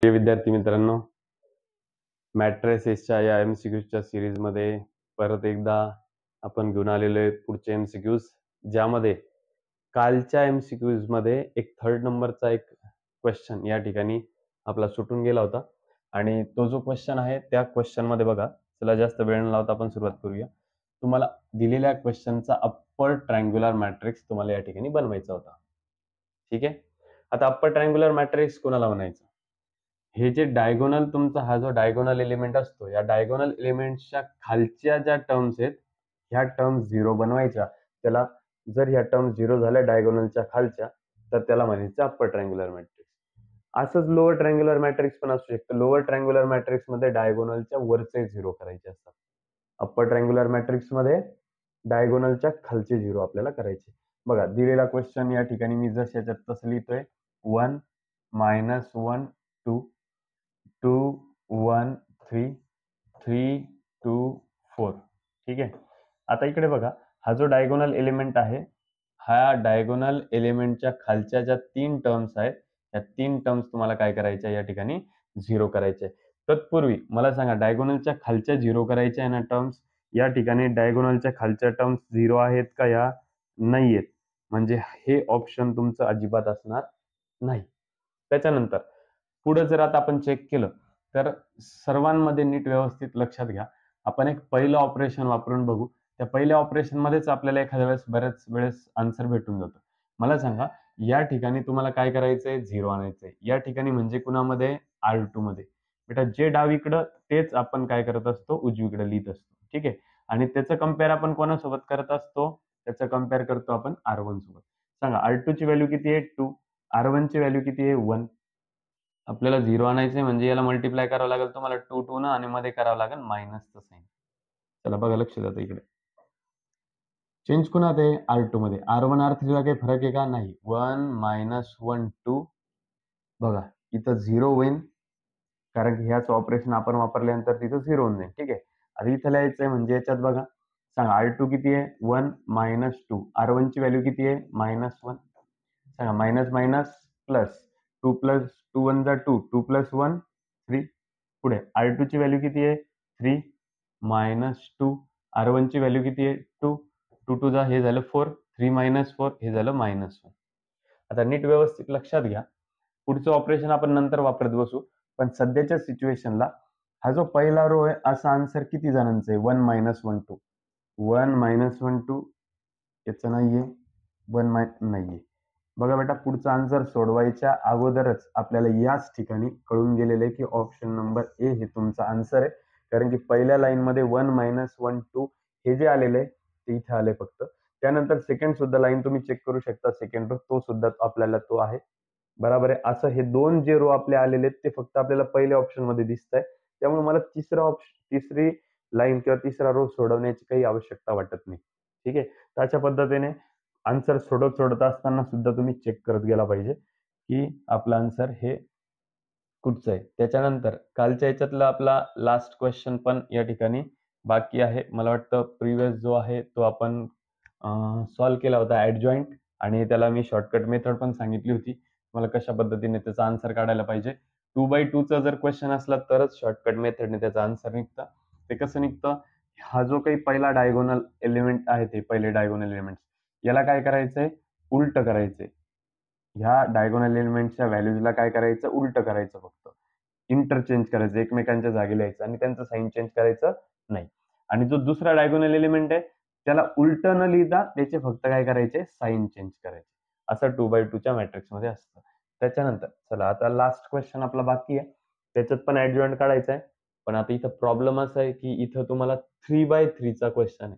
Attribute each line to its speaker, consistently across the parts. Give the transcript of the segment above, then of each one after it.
Speaker 1: प्रिय विद्यार्थी मित्रांनो, मॅट्रिसेसच्या या एमसीक्यूजच्या सिरीजमध्ये परत एकदा आपण घेऊन आलेलो आहे पुढचे एमसीक्यूज, ज्यामध्ये कालच्या एमसीक्यूजमध्ये एक 3rd नंबरचा एक क्वेश्चन या ठिकाणी आपला सुटून गेला होता. आणि तो जो क्वेश्चन आहे त्या क्वेश्चनमध्ये बघा, चला जास्त वेळ न लावता आपण सुरुवात करूया. तुम्हाला दिलेल्या क्वेश्चनचा अप्पर ट्रायंग्युलर मॅट्रिक्स तुम्हाला या ठिकाणी बनवायचा होता. ठीक आहे. आता अप्पर ट्रायंग्युलर मॅट्रिक्स कोणाला म्हणायचं? हे जे डायगोनल तुमचा हा जो डायगोनल एलिमेंट असतो, या डायगोनल एलिमेंट्सच्या खालच्या ज्या टर्म्स आहेत ह्या टर्म्स 0 बनवायच्या. त्याला जर ह्या टर्म्स 0 झाल्या डायगोनलच्या खालच्या, तर त्याला म्हणायचं अप्पर ट्रायंग्युलर मॅट्रिक्स. असंच लोअर ट्रायंग्युलर मॅट्रिक्स पण असू शकतं. लोअर ट्रायंग्युलर मॅट्रिक्स मध्ये डायगोनलच्या वरचे 0 करायचे असतात. अप्पर ट्रायंग्युलर मॅट्रिक्स मध्ये डायगोनलच्या खालचे 0 आपल्याला करायचे. बघा, दिलेला क्वेश्चन या ठिकाणी मी जसं याच्यात तसं लिहितोय. 1 -1 2 2 1 3 3 2 4. ठीक आहे. आता इकडे बघा, हा जो डायगोनल एलिमेंट आहे, हा डायगोनल एलिमेंटच्या खालच्या ज्या 3 टर्म्स आहेत, या 3 टर्म्स तुम्हाला काय करायच्या या ठिकाणी 0 करायचे. तत्पूर्वी मला सांगा, डायगोनलच्या खालच्या 0 करायच्या आहे ना टर्म्स, या ठिकाणी डायगोनलच्या खालच्या टर्म्स 0 आहेत का? या नाही आहेत. म्हणजे हे ऑप्शन तुमचं अजिबात असणार नाही. त्याच्यानंतर पुढे जर आता आपण चेक केलं तर सर्वांमध्ये नीट व्यवस्थित लक्षात घ्या. आपण एक पहिलं ऑपरेशन वापरून बघू. त्या पहिल्या ऑपरेशन मध्येच आपल्याला एखाद्या वेळेस बऱ्याच वेळेस आन्सर भेटून जातो. मला सांगा, या ठिकाणी तुम्हाला काय करायचंय? 0 आणायचंय. या ठिकाणी म्हणजे कुणामध्ये? R2 मध्ये. बेटा, जे डावीकडं तेच आपण काय करत असतो? उजवीकडे लिहित असतो. ठीक आहे. आणि त्याचं कंपेअर आपण कोणासोबत करत असतो? त्याचं कंपेअर करतो आपण R1 सोबत. सांगा, R2 ची व्हॅल्यू किती आहे? 2. R1 ची व्हॅल्यू किती आहे? 1. आपल्याला 0 आणायचंय म्हणजे याला मल्टिप्लाय करावं लागेल तुम्हाला 2 2 आणि मध्ये करावं लागेल मायनसचं साइन. चला बघा, लक्ष द्या इकडे. चेंज कुणात आहे? R2 मध्ये. R1 R3 ला काही फरक आहे का? नाही. 1 -1 2. बघा, इथं 0 होईल, कारण की ह्याच ऑपरेशन आपण वापरल्यानंतर तिथं 0 होऊन जाईल. ठीक आहे. आता इथं लिहायचंय म्हणजे याच्यात बघा, सांगा R2 किती आहे? 1 -2. R1 ची व्हॅल्यू किती आहे? -1. सांगा, मायनस मायनस प्लस. 2 प्लस 2 1 जा 2. 2 प्लस 1 3. पुढे R2 ची व्हॅल्यू किती आहे? 3 -2. R1 ची व्हॅल्यू किती आहे? 2. 2 2 जा हे झालं 4. 3 -4 हे झालं -1. आता नीट व्यवस्थित लक्षात घ्या. पुढचं ऑपरेशन आपण नंतर वापरत बसू, पण सध्याच्या सिच्युएशनला हा जो पहिला रो आहे, असा आन्सर किती जणांचा आहे? 1 -1 2. 1 -1 2 याचं नाहीये. 1 नाहीये. बघा बेटा, पुढचा आन्सर सोडवायच्या अगोदरच आपल्याला याच ठिकाणी कळून गेलेलं आहे की ऑप्शन नंबर ए हे तुमचा आन्सर आहे. कारण की पहिल्या लाईन मध्ये 1 -1 2 हे जे आलेलं आहे ते इथे आले फक्त. त्यानंतर सेकंड सुद्धा लाईन तुम्ही चेक करू शकता. सेकंड रो तो सुद्धा आपल्याला तो आहे. बरोबर आहे. असं हे 2 जे रो आपले आलेले आहेत ते फक्त आपल्याला पहिल्या ऑप्शन मध्ये दिसत आहे. त्यामुळे मला तिसरी लाईन किंवा तिसरा रो सोडवण्याची काही आवश्यकता वाटत नाही. ठीक आहे. तर अशा पद्धतीने आन्सर सोडत असताना सुद्धा तुम्ही चेक करत गेला पाहिजे की आपलं आन्सर हे कुठचं आहे. त्याच्यानंतर कालच्या याच्यातला आपला लास्ट क्वेश्चन पण या ठिकाणी बाकी आहे. मला वाटतं प्रिव्हियस जो आहे तो आपण सॉल्व्ह केला होता ऍडजॉइंट, आणि त्याला मी शॉर्टकट मेथड पण सांगितली होती. मला कशा पद्धतीने त्याचा आन्सर काढायला पाहिजे. 2/2 चा जर क्वेश्चन असला तरच शॉर्टकट मेथडने त्याचा आन्सर निघतं. ते कसं निघतं? हा जो काही पहिला डायगोनल एलिमेंट आहे, ते पहिले डायगोनल एलिमेंट याला काय करायचंय? उलट करायचंय. ह्या डायगोनल एलिमेंटच्या व्हॅल्यूजला काय करायचं? उलट करायचं फक्त. इंटरचेंज करायचं, एकमेकांच्या जागी लिहायचं आणि त्यांचं साइन चेंज करायचं नाही. आणि जो दुसरा डायगोनल एलिमेंट आहे त्याला उलट न लिहिता त्याचे फक्त काय करायचे? साइन चेंज करायचे. असं 2/2 च्या मॅट्रिक्स मध्ये असतं. त्याच्यानंतर चला, आता लास्ट क्वेश्चन आपला बाकी आहे. त्याच्यात पण ऍडजॉइंट काढायचा आहे. पण आता इथं प्रॉब्लेम असा आहे की इथं तुम्हाला 3/3 चा क्वेश्चन आहे.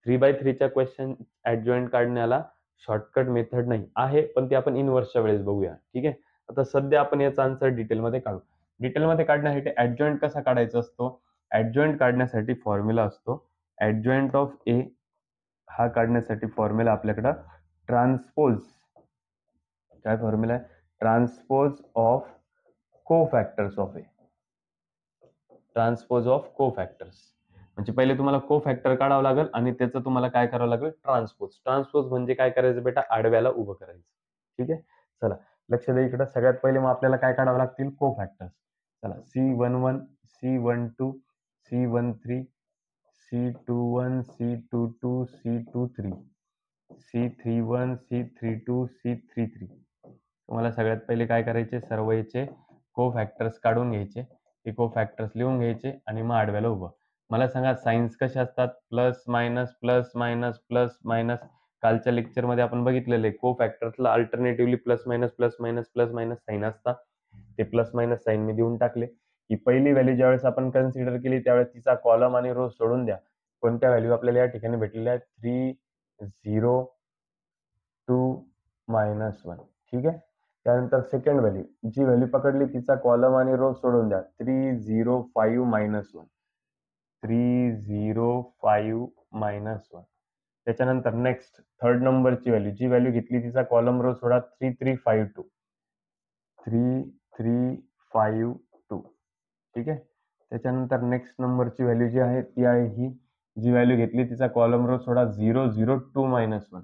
Speaker 1: 3/3 च्या क्वेश्चन ऍडजॉइंट काढण्याला शॉर्टकट मेथड नाही आहे, पण ती आपण इनव्हर्सच्या वेळेस बघूया. ठीक आहे. आता सध्या आपण याचा आन्सर डिटेलमध्ये काढू. डिटेलमध्ये काढण्यासाठी ऍडजॉइंट कसा काढायचा असतो? ऍडजॉइंट काढण्यासाठी फॉर्म्युला असतो ऍडजॉइंट ऑफ ए. हा काढण्यासाठी फॉर्म्युला आपल्याकडं ट्रान्सपोज. काय फॉर्म्युला आहे? Transpose of cofactors of A. Transpose of cofactors म्हणजे पहिले तुम्हाला कोफॅक्टर काढावं लागेल आणि त्याचं तुम्हाला काय करावं लागेल? ट्रान्सपोज. ट्रान्सपोज म्हणजे काय करायचं बेटा? आडव्याला उभं करायचं. ठीक आहे. चला, लक्ष द्या इकडं. सगळ्यात पहिले मग आपल्याला काय काढावं लागतील, कोफॅक्टर्स. चला, C11, C12, C13, C21, C22, C23, C31, C32, C33. तुम्हाला सगळ्यात पहिले काय करायचे, सर्व याचे कोफॅक्टर्स काढून घ्यायचे, हे कोफॅक्टर्स लिहून घ्यायचे आणि मग आडव्याला उभं. मला सांगा साइन्स कसे असतात, plus minus plus minus plus minus. कालच्या लेक्चरमध्ये आपण बघितलेलं आहे कोफॅक्टर्सला alternatively plus minus plus minus plus minus sign असतात. ते प्लस मायनस साईन मी देऊन टाकले. ही पहिली व्हॅल्यू ज्यावेळेस आपण कन्सिडर केली त्यावेळेस तिचा कॉलम आणि रो सोडून द्या. कोणत्या व्हॅल्यू आपल्याला या ठिकाणी भेटलेल्या आहेत, 3, 0, 2, -1. ठीक आहे. त्यानंतर सेकंड व्हॅल्यू, जी व्हॅल्यू पकडली तिचा कॉलम आणि रो सोडून द्या, 3, 0, 5, -1. 3, 0, 5, -1. त्याच्यानंतर नेक्स्ट थर्ड नंबरची व्हॅल्यू, जी व्हॅल्यू घेतली तिचा कॉलम रो सोडा, 3, 3, 5, 2. 3, 3, 5, 2. ठीक आहे. त्याच्यानंतर नेक्स्ट नंबरची व्हॅल्यू जी आहे ती आहे ही, जी व्हॅल्यू घेतली तिचा कॉलम रो सोडा, 0, 0, 2, -1.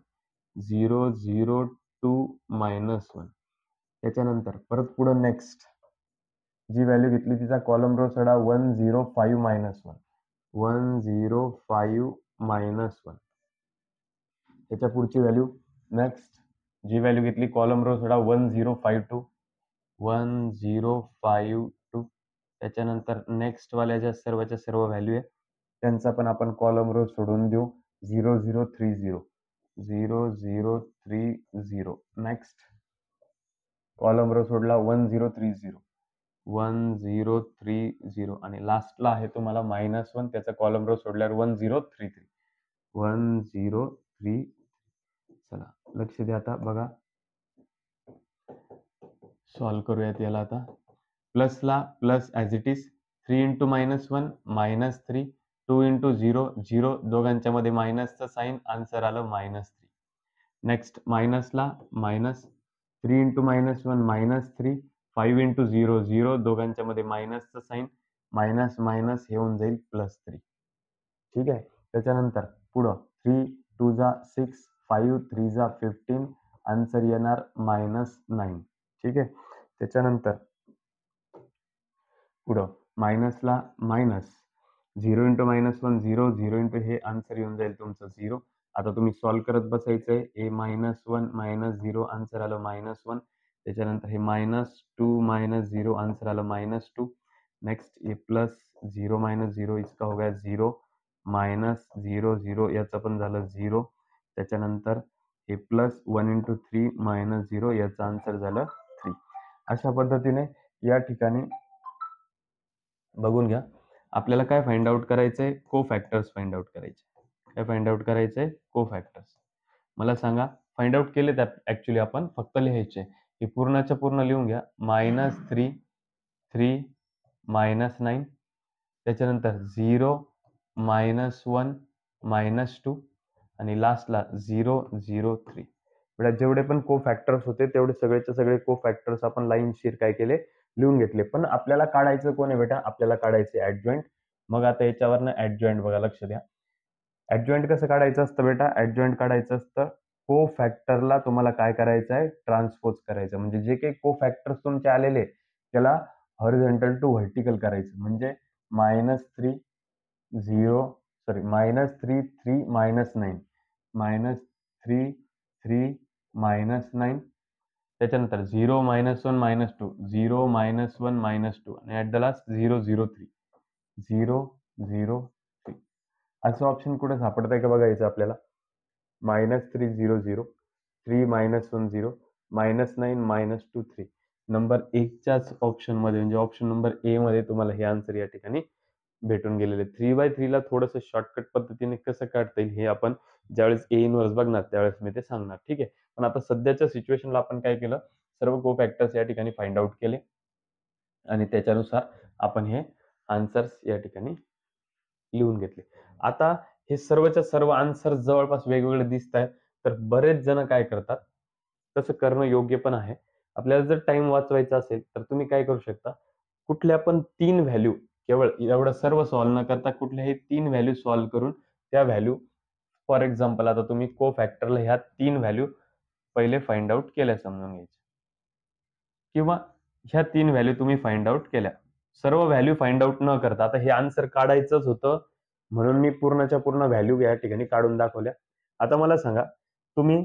Speaker 1: 0, 0, 2, -1. त्याच्यानंतर परत पुढे नेक्स्ट जी व्हॅल्यू घेतली तिचा कॉलम रो सोडा, 1, 0, 5, -1. 1, 0, 5, -1. त्याच्या पुढची व्हॅल्यू नेक्स्ट, जी व्हॅल्यू घेतली कॉलम रो सोडा, 1, 0, 5, 2. 1, 0, 5, 2. त्याच्यानंतर नेक्स्ट वाल्या ज्या सर्वच्या सर्व व्हॅल्यू आहे त्यांचा पण आपण कॉलम रो सोडून देऊ, 0, 0, 3, 0. 0, 0, 3, 0. नेक्स्ट कॉलम रो सोडला, 1, 0, 3, 0. 1, 0, 3, 0. आणि लास्टला आहे तुम्हाला -1, त्याचा कॉलम रो सोडल्यावर 1, 0, 3, 3. 1, 0, 3. चला लक्ष द्या, आता बघा सॉल्व करूयात याला. आता प्लसला plus as it is, 3 into -1 -3, 2 into 0 0, दोघांच्या मध्ये मायनसचं साईन, आन्सर आलं -3. नेक्स्ट मायनसला मायनस, 3 इंटू -1 -3, 5 इंटू 0 0, दोघांच्या मध्ये मायनसचं साईन, मायनस मायनस हे होऊन जाईल +3. ठीक आहे. त्याच्यानंतर पुढं 3 2 जा 6, 5 3 जा 15, आन्सर येणार -9. ठीक आहे. त्याच्यानंतर पुढं मायनसला मायनस, 0 इंटू -1 0, 0 इंटू हे आन्सर येऊन जाईल तुमचं 0. आता तुम्ही सॉल्व करत बसायचंय. हे -1 -0 आन्सर आलं -1. त्याच्यानंतर हे -2 -0 आन्सर आलं -2. नेक्स्ट ये प्लस 0 -0 इसका हो गया 0, -0 0 याचं पण झालं 0. त्याच्यानंतर हे प्लस 1 इंटू 3 -0 याचं आन्सर झालं 3. अशा पद्धतीने या ठिकाणी बघून घ्या. आपल्याला काय फाइंड आउट करायचंय, कोफॅक्टर्स फाइंड आउट करायचे. काय फाइंड आउट करायचंय, कोफॅक्टर्स. मला सांगा फाइंड आउट केले त्यात ऍक्च्युली आपण फक्त लिहायचे. हे पूर्णच्या पूर्ण लिहून घ्या, -3, 3, -9. त्याच्यानंतर 0, -1, -2 आणि लास्टला 0, 0, 3. जेवढे पण कोफॅक्टर्स होते तेवढे सगळेचे सगळे कोफॅक्टर्स आपण लाईनशीर काय केले, लिहून घेतले. पण आपल्याला काढायचं कोण आहे बेटा, आपल्याला काढायचे ऍडजॉइंट. मग आता याच्यावरनं ऍडजॉइंट बघा, लक्ष द्या. ऍडजॉइंट कसं काढायचं असतं बेटा, ऍडजॉइंट काढायचं असतं, कोफॅक्टरला तुम्हाला काय करायचं आहे, ट्रान्सपोज करायचं. म्हणजे जे काही कोफॅक्टर्स तुमचे आलेले त्याला हॉरिझॉन्टल टू व्हर्टिकल करायचं. म्हणजे -3 0 सॉरी -3 3 -9, -3 3 -9. त्याच्यानंतर 0 -1 -2, 0 -1 -2 आणि ऍट द लास्ट 0 0 3, 0 0 3. असं ऑप्शन कुठे सापडतंय का बघायचं आपल्याला. -3 0 0, 3 -1 0, -9 -2 3. नंबर 1च्याच ऑप्शन मध्ये म्हणजे ऑप्शन नंबर ए मध्ये तुम्हाला हे आन्सर या ठिकाणी भेटून गेलेले. 3/3 ला थोडंसं शॉर्टकट पद्धतीने कसं काढता येईल हे आपण ज्यावेळेस ए इनव्हर्स बघणार त्यावेळेस मी ते सांगणार. ठीक आहे. पण आता सध्याच्या सिच्युएशनला आपण काय केलं, सर्व कोफॅक्टर्स या ठिकाणी फाइंड आउट केले आणि त्याच्यानुसार आपण हे आन्सर्स या ठिकाणी लिहून घेतले. आता हे सर्वच्या सर्व आन्सर जवळपास वेगवेगळे दिसत आहेत, तर बरेच जण काय करतात, तसं करणं योग्य पण आहे. आपल्याला जर टाइम वाचवायचा असेल तर तुम्ही काय करू शकता, कुठल्या पण 3 व्हॅल्यू, केवळ एवढं सर्व सॉल्व्ह न करता कुठल्याही 3 व्हॅल्यू सॉल्व्ह करून त्या व्हॅल्यू, फॉर एक्झाम्पल आता तुम्ही कोफॅक्टरला ह्या 3 व्हॅल्यू पहिले फाइंड आउट केल्या समजून घ्यायच्या. किंवा ह्या 3 व्हॅल्यू तुम्ही फाइंड आउट केल्या. सर्व व्हॅल्यू फाइंड आउट न करता आता हे आन्सर काढायचंच होतं म्हणून मी पूर्णच्या पूर्ण व्हॅल्यू या ठिकाणी काढून दाखवल्या. आता मला सांगा, तुम्ही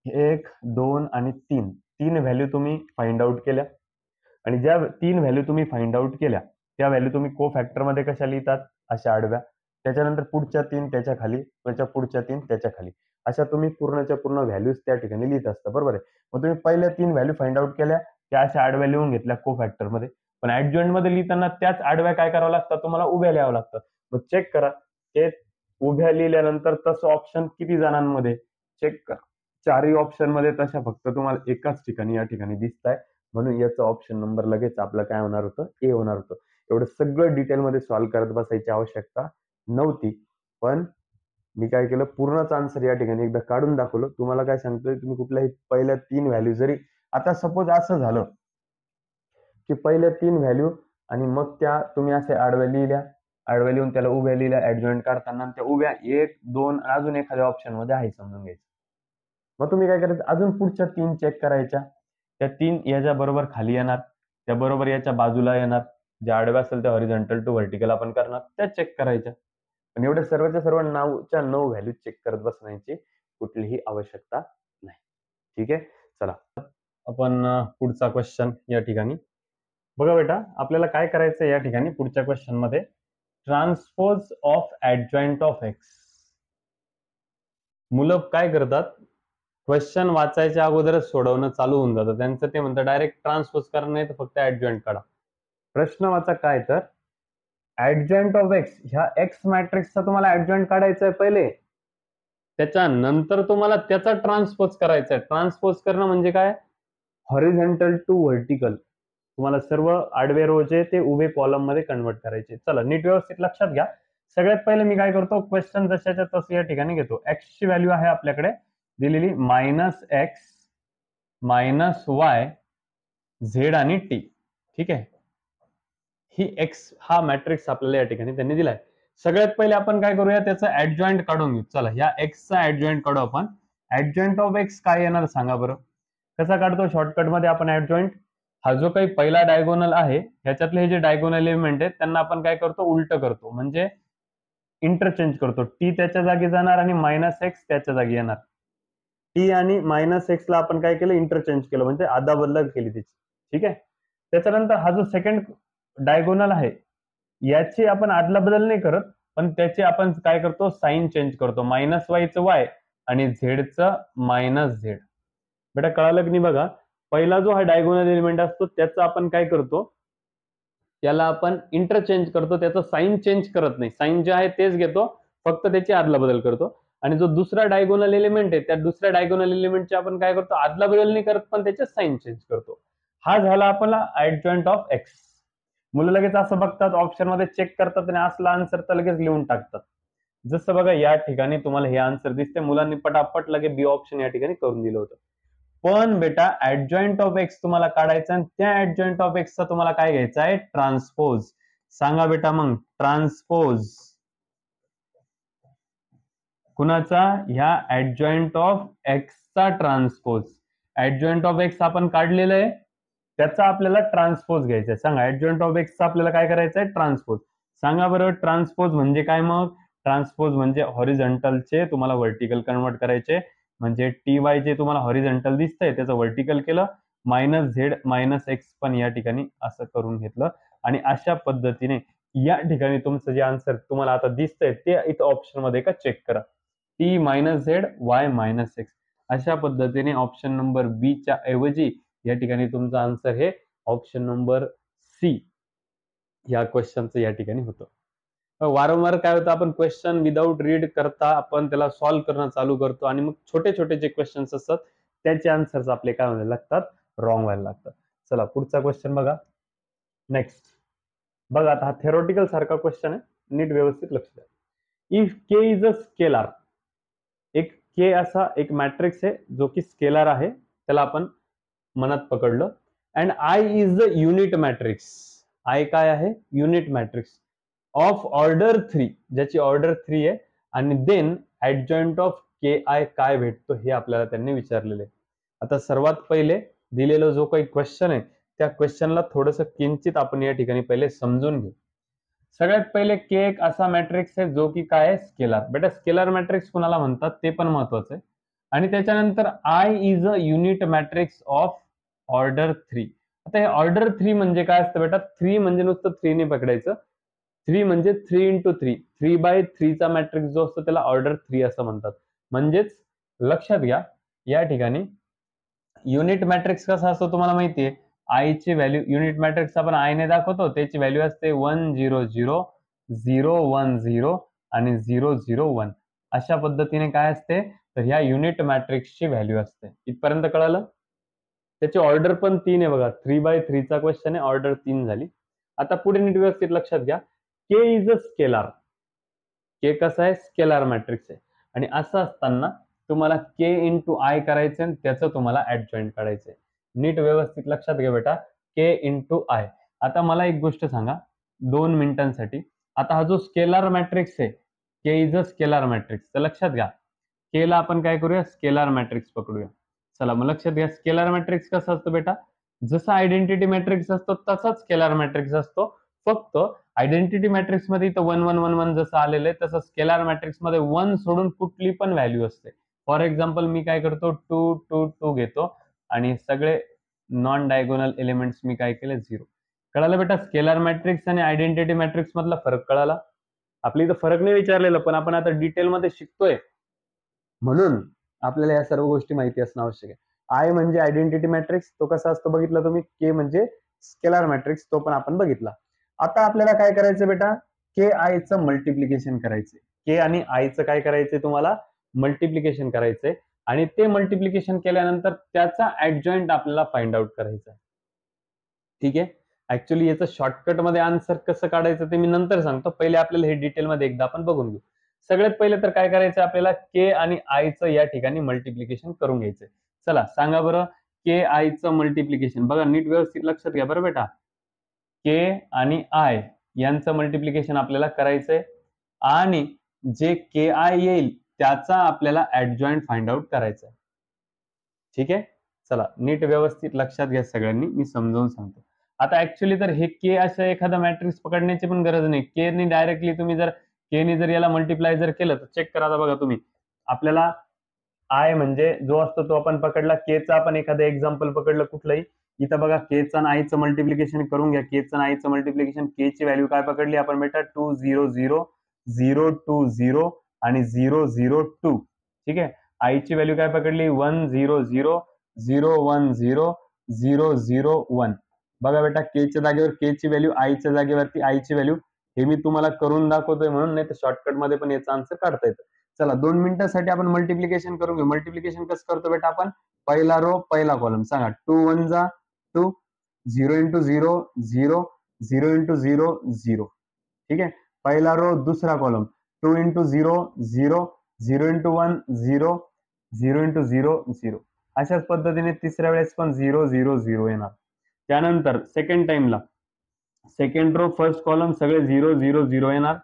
Speaker 1: 1, 2 आणि 3 व्हॅल्यू तुम्ही फाइंड आउट केल्या आणि ज्या 3 व्हॅल्यू तुम्ही फाइंड आउट केल्या त्या व्हॅल्यू तुम्ही कोफॅक्टरमध्ये कशा लिहितात, अशा आडव्या. त्याच्यानंतर पुढच्या 3 त्याच्या खाली, त्याच्या पुढच्या 3 त्याच्या खाली, अशा तुम्ही पूर्णच्या पूर्ण व्हॅल्यूज त्या ठिकाणी लिहित असता, बरोबर आहे. मग तुम्ही पहिल्या 3 व्हॅल्यू फाइंड आउट केल्या, त्या अशा आडव्या लिहून घेतल्या कोफॅक्टरमध्ये. पण ऍडजॉइंट मध्ये लिहिताना त्याच आडव्या काय करावं लागतं, तुम्हाला उभ्या लिहावं लागतं. मग चेक करा, ते उभ्या लिहिल्यानंतर तसं ऑप्शन किती जणांमध्ये, चेक करा. 4ही ऑप्शन मध्ये तशा फक्त तुम्हाला एकाच ठिकाणी या ठिकाणी दिसताय. म्हणून याचा ऑप्शन नंबर लगेच आपलं काय होणार होतं, ए होणार होतं. एवढं सगळं डिटेलमध्ये सॉल्व्ह करत बसायची आवश्यकता नव्हती. पण मी काय केलं, पूर्णच आन्सर या ठिकाणी एकदा काढून दाखवलं. तुम्हाला काय सांगतोय, तुम्ही कुठल्याही पहिल्या 3 व्हॅल्यू जरी, आता सपोज असं झालं की पहिल्या 3 व्हॅल्यू आणि मग त्या तुम्ही असे आडव्या लिहिल्या, आडव्या लिहून त्याला उभ्या लिहिल्या ऍडजॉइंट काढताना, त्या उभ्या 1, 2 अजून एखाद्या ऑप्शन मध्ये आहे समजून घ्यायचं. मग तुम्ही काय करायचं, अजून पुढच्या 3 चेक करायच्या. त्या 3 याच्या बरोबर खाली येणार, त्या बरोबर याच्या बाजूला येणार. ज्या आडव्या असेल त्या हॉरिझॉन्टल टू व्हर्टिकल आपण करणार, त्या चेक करायच्या. पण एवढ्या सर्वच्या सर्व 9 व्हॅल्यू चेक करत बसण्याची कुठलीही आवश्यकता नाही. ठीक आहे, चला आपण पुढचा क्वेश्चन या ठिकाणी बघा. बेटा, आपल्याला काय करायचं या ठिकाणी पुढच्या क्वेश्चन मध्ये, transpose of adjoint of x. मुलं काय करतात, क्वेश्चन वाचायच्या अगोदरच सोडवणं चालू होऊन जातं त्यांचं. ते म्हणतात डायरेक्ट ट्रान्सपोज करा, नाही तर फक्त ऍडजॉइंट काढा. प्रश्न वाचा काय तर, ऍडजॉइंट ऑफ एक्स, ह्या एक्स मॅट्रिक्सचा तुम्हाला ऍडजॉइंट काढायचा आहे पहिले, त्याच्यानंतर तुम्हाला त्याचा ट्रान्सपोज करायचा आहे. ट्रान्सपोज करणं म्हणजे काय, हॉरिझॉन्टल टू व्हर्टिकल. तुम्हाला सर्व आडवे रो जे ते उभे कॉलम मध्ये कन्वर्ट करायचे. चला नीट व्यवस्थित लक्षात घ्या. सगळ्यात पहिले मी काय करतो, क्वेश्चन जशाच्या तसं या ठिकाणी घेतो. एक्स ची व्हॅल्यू आहे आपल्याकडे दिलेली -x, -y, z आणि t. ठीक आहे, ही एक्स हा मॅट्रिक्स आपल्याला या ठिकाणी त्यांनी दिलाय. सगळ्यात पहिले आपण काय करूया, त्याचा ऍडजॉइंट काढून घेऊ. चला, या एक्सचा ऍडजॉइंट काढू आपण. ऍडजॉइंट ऑफ एक्स काय येणार सांगा बरं. कसा काढतो, शॉर्टकट मध्ये आपण ऍडजॉइंट, हा जो काही पहिला डायगोनल आहे ह्याच्यातले हे जे डायगोनल एलिमेंट आहेत त्यांना आपण काय करतो, उलट करतो, म्हणजे इंटरचेंज करतो. टी त्याच्या जागी जाणार आणि -x त्याच्या जागी येणार. टी आणि -x ला आपण काय केलं, इंटरचेंज केलं, म्हणजे अदलाबदल केली त्याची. ठीक आहे. त्याच्यानंतर हा जो सेकंड डायगोनल आहे याची आपण अदलाबदल नाही करत, पण त्याची आपण काय करतो, साइन चेंज करतो. -y चं y आणि z चं -z. बेटा कळालं की नाही बघा. पहिला जो हा डायगोनल एलिमेंट असतो त्याचा आपण काय करतो, त्याला आपण इंटरचेंज करतो, त्याचा साइन चेंज करत नाही. साइन जे आहे तेच घेतो, फक्त त्याची अदलाबदल करतो. आणि जो दुसरा डायगोनल एलिमेंट आहे त्या दुसऱ्या डायगोनल एलिमेंटची आपण काय करतो, अदलाबदल नाही करत, पण त्याचे साइन चेंज करतो. हा झाला आपला ऍडजॉइंट ऑफ एक्स. मुलं लगेच असं बघतात, ऑप्शन मध्ये चेक करतात आणि असला आन्सर तर लगेच लिहून टाकतात. जसं बघा या ठिकाणी तुम्हाला हे आन्सर दिसते, मुलांनी पटापट लगेच बी ऑप्शन या ठिकाणी करून दिलं होतं. पण बेटा ऍडजॉइंट ऑफ एक्स तुम्हाला काढायचा आणि त्या ऍडजॉइंट ऑफ एक्सचा तुम्हाला काय घ्यायचा आहे, ट्रान्सपोज. सांगा बेटा मग, ट्रान्सपोज कुणाचा, ह्या ऍडजॉइंट ऑफ एक्सचा ट्रान्सपोज. ऍडजॉइंट ऑफ एक्स आपण काढलेलं आहे, त्याचा आपल्याला ट्रान्सपोज घ्यायचा आहे. सांगा, ऍडजॉइंट ऑफ एक्सचा आपल्याला काय करायचं आहे, ट्रान्सपोज. सांगा बरं, ट्रान्सपोज म्हणजे काय मग. ट्रान्सपोज म्हणजे हॉरिझॉन्टलचे तुम्हाला व्हर्टिकल कन्वर्ट करायचे, म्हणजे टी वाय जे तुम्हाला हॉरिझॉन्टल दिसतंय त्याचं व्हर्टिकल केलं, -z -x पण या ठिकाणी असं करून घेतलं. आणि अशा पद्धतीने या ठिकाणी तुमचं जे आन्सर तुम्हाला आता दिसतंय ते इथं ऑप्शन मध्ये का चेक करा, t -z y -x. अशा पद्धतीने ऑप्शन नंबर बी च्या ऐवजी या ठिकाणी तुमचा आन्सर हे ऑप्शन नंबर सी या क्वेश्चनचं या ठिकाणी होतं. वारंवार काय होतं, आपण क्वेश्चन विदाऊट रीड करता आपण त्याला सॉल्व्ह करणं चालू करतो आणि मग छोटे छोटे जे क्वेश्चन्स असतात त्याचे आन्सर्स आपले काय व्हायला लागतात, रॉंग व्हायला लागतात. चला पुढचा क्वेश्चन बघा. नेक्स्ट बघा, आता हा थेरोटिकल सारखा क्वेश्चन आहे, नीट व्यवस्थित लक्ष द्या. If K is a scalar, एक के असा एक मॅट्रिक्स आहे जो की स्केलर आहे, त्याला आपण मनात पकडलं. And I is the unit matrix. I काय आहे, युनिट मॅट्रिक्स ऑफ ऑर्डर 3, ज्याची ऑर्डर 3 आहे. आणि then adjoint of K I काय भेटतो हे आपल्याला त्यांनी विचारलेले. आता सर्वात पहिले दिलेला जो काही क्वेश्चन आहे त्या क्वेश्चनला थोडंसं किंचित आपण या ठिकाणी पहिले समजून घेऊ. सगळ्यात पहिले के एक असा मॅट्रिक्स आहे जो की काय आहे, स्केलर. बेटा स्केलर मॅट्रिक्स कुणाला म्हणतात ते पण महत्वाचं आहे. आणि त्याच्यानंतर I is a unit matrix of order 3. आता हे ऑर्डर 3 म्हणजे काय असतं बेटा? 3 म्हणजे नुसतं 3 ने पकडायचं. 3 म्हणजे 3 into 3, 3/3 चा मॅट्रिक्स जो असतो त्याला ऑर्डर 3 असं म्हणतात. म्हणजेच लक्षात घ्या या ठिकाणी युनिट मॅट्रिक्स कसा असतो तुम्हाला माहितीये. आय ची व्हॅल्यू, युनिट मॅट्रिक्स आपण आय ने दाखवतो, त्याची व्हॅल्यू असते 1 0 0 0 1 0 आणि 0 0 1. अशा पद्धतीने काय असते, तर ह्या युनिट मॅट्रिक्सची व्हॅल्यू असते. इथपर्यंत कळालं? त्याची ऑर्डर पण 3 आहे बघा. 3/3 चा क्वेश्चन आहे, ऑर्डर 3 झाली. आता पुढे नीट व्यवस्थित लक्षात घ्या. के इज अ स्केलर. के कसा आहे? स्केलर मॅट्रिक्स आहे. आणि असं असताना तुम्हाला के इंटू आय करायचं आणि त्याचं तुम्हाला ऍडजॉइंट काढायचंय. नीट व्यवस्थित लक्षात घ्या बेटा, के इंटू आय. आता मला एक गोष्ट सांगा 2 मिनिटांसाठी. आता हा जो स्केलर मॅट्रिक्स आहे, के इज अ स्केलर मॅट्रिक्स, तर लक्षात घ्या के ला आपण काय करूया, स्केलर मॅट्रिक्स पकडूया. चला मग लक्षात घ्या स्केलर मॅट्रिक्स कसं असतं बेटा, जसं आयडेंटिटी मॅट्रिक्स असतो तसाच स्केलर मॅट्रिक्स असतो. फक्त आयडेंटिटी मॅट्रिक्स मध्ये इथं 1 1 1 1 जसं आलेलं आहे तसं स्केलर मॅट्रिक्स मध्ये 1 सोडून कुठली पण व्हॅल्यू असते. फॉर एक्झाम्पल मी काय करतो 2 2 2 घेतो आणि सगळे नॉन डायगोनल एलिमेंट्स मी काय केले 0. कळालं बेटा? स्केलर मॅट्रिक्स आणि आयडेंटिटी मॅट्रिक्स मधला फरक कळाला? आपली इथं फरक नाही विचारलेला, पण आपण आता डिटेलमध्ये शिकतोय म्हणून आपल्याला या सर्व गोष्टी माहिती असणं आवश्यक आहे. आय म्हणजे आयडेंटिटी मॅट्रिक्स, तो कसा असतो बघितला तुम्ही. के म्हणजे स्केलर मॅट्रिक्स, तो पण आपण बघितला. आता आपल्याला काय करायचं बेटा, के आय चं मल्टिप्लिकेशन करायचंय. के आणि आय चं काय करायचंय तुम्हाला, मल्टिप्लिकेशन करायचंय. आणि ते मल्टिप्लिकेशन केल्यानंतर त्याचा ऍडजॉइंट आपल्याला फाइंड आउट करायचा आहे. ठीक आहे. ऍक्च्युअली याचं शॉर्टकट मध्ये आन्सर कसं काढायचं ते मी नंतर सांगतो. पहिले आपल्याला हे डिटेलमध्ये एकदा आपण बघून घेऊ. सगळ्यात पहिले तर काय करायचं आपल्याला, के आणि आय चं या ठिकाणी मल्टिप्लिकेशन करून घ्यायचंय. चला सांगा बरं, के आय चं मल्टिप्लिकेशन बघा, नीट व्यवस्थित लक्षात घ्या बरं बेटा. के आणि आय यांचं मल्टिप्लिकेशन आपल्याला करायचंय आणि जे के आय येईल त्याचा आपल्याला ऍडजॉइंट फाइंड आउट करायचा आहे. ठीक आहे. चला नीट व्यवस्थित लक्षात घ्या सगळ्यांनी, मी समजावून सांगतो. आता ऍक्च्युअली तर हे के असं एखादा मॅट्रिक्स पकडण्याची पण गरज नाही. के ने डायरेक्टली तुम्ही जर के ने जर याला मल्टिप्लाय जर केलं तर चेक करा. आता बघा तुम्ही, आपल्याला आय म्हणजे जो असतो तो आपण पकडला. के चा आपण एखादं एक्झाम्पल पकडलं कुठलंही. इथं बघा के चं आणि आयचं मल्टिप्लिकेशन करून घ्या. के चं आणि आयचं मल्टिप्लिकेशन, के ची व्हॅल्यू काय पकडली आपण बेटा, 2 0 0 0 2 0 आणि 0 0 2. ठीक आहे. आयची व्हॅल्यू काय पकडली, 1 0 0 0 1 0 0 0 1. बघा बेटा, के च्या जागेवर के ची व्हॅल्यू, आयच्या जागेवरती आयची व्हॅल्यू. हे मी तुम्हाला करून दाखवतोय म्हणून, नाही तर शॉर्टकट मध्ये पण याचा आन्सर काढता येतं. चला 2 मिनिटांसाठी आपण मल्टिप्लिकेशन करून घेऊ. मल्टिप्लिकेशन कसं करतो बेटा आपण, पहिला रो पहिला कॉलम. सांगा 2 1 जा 2, 0 into 0 0, 0 into 0 0. ठीक आहे. पहिला रो दुसरा कॉलम 2 into 0 0, 0 into 1 0, 0 into 0 0. अशाच पद्धतीने तिसऱ्या वेळेस पण 0 0 0 येणार. त्यानंतर सेकंड टाइमला सेकंड रो फर्स्ट कॉलम सगळे 0 0 0 येणार.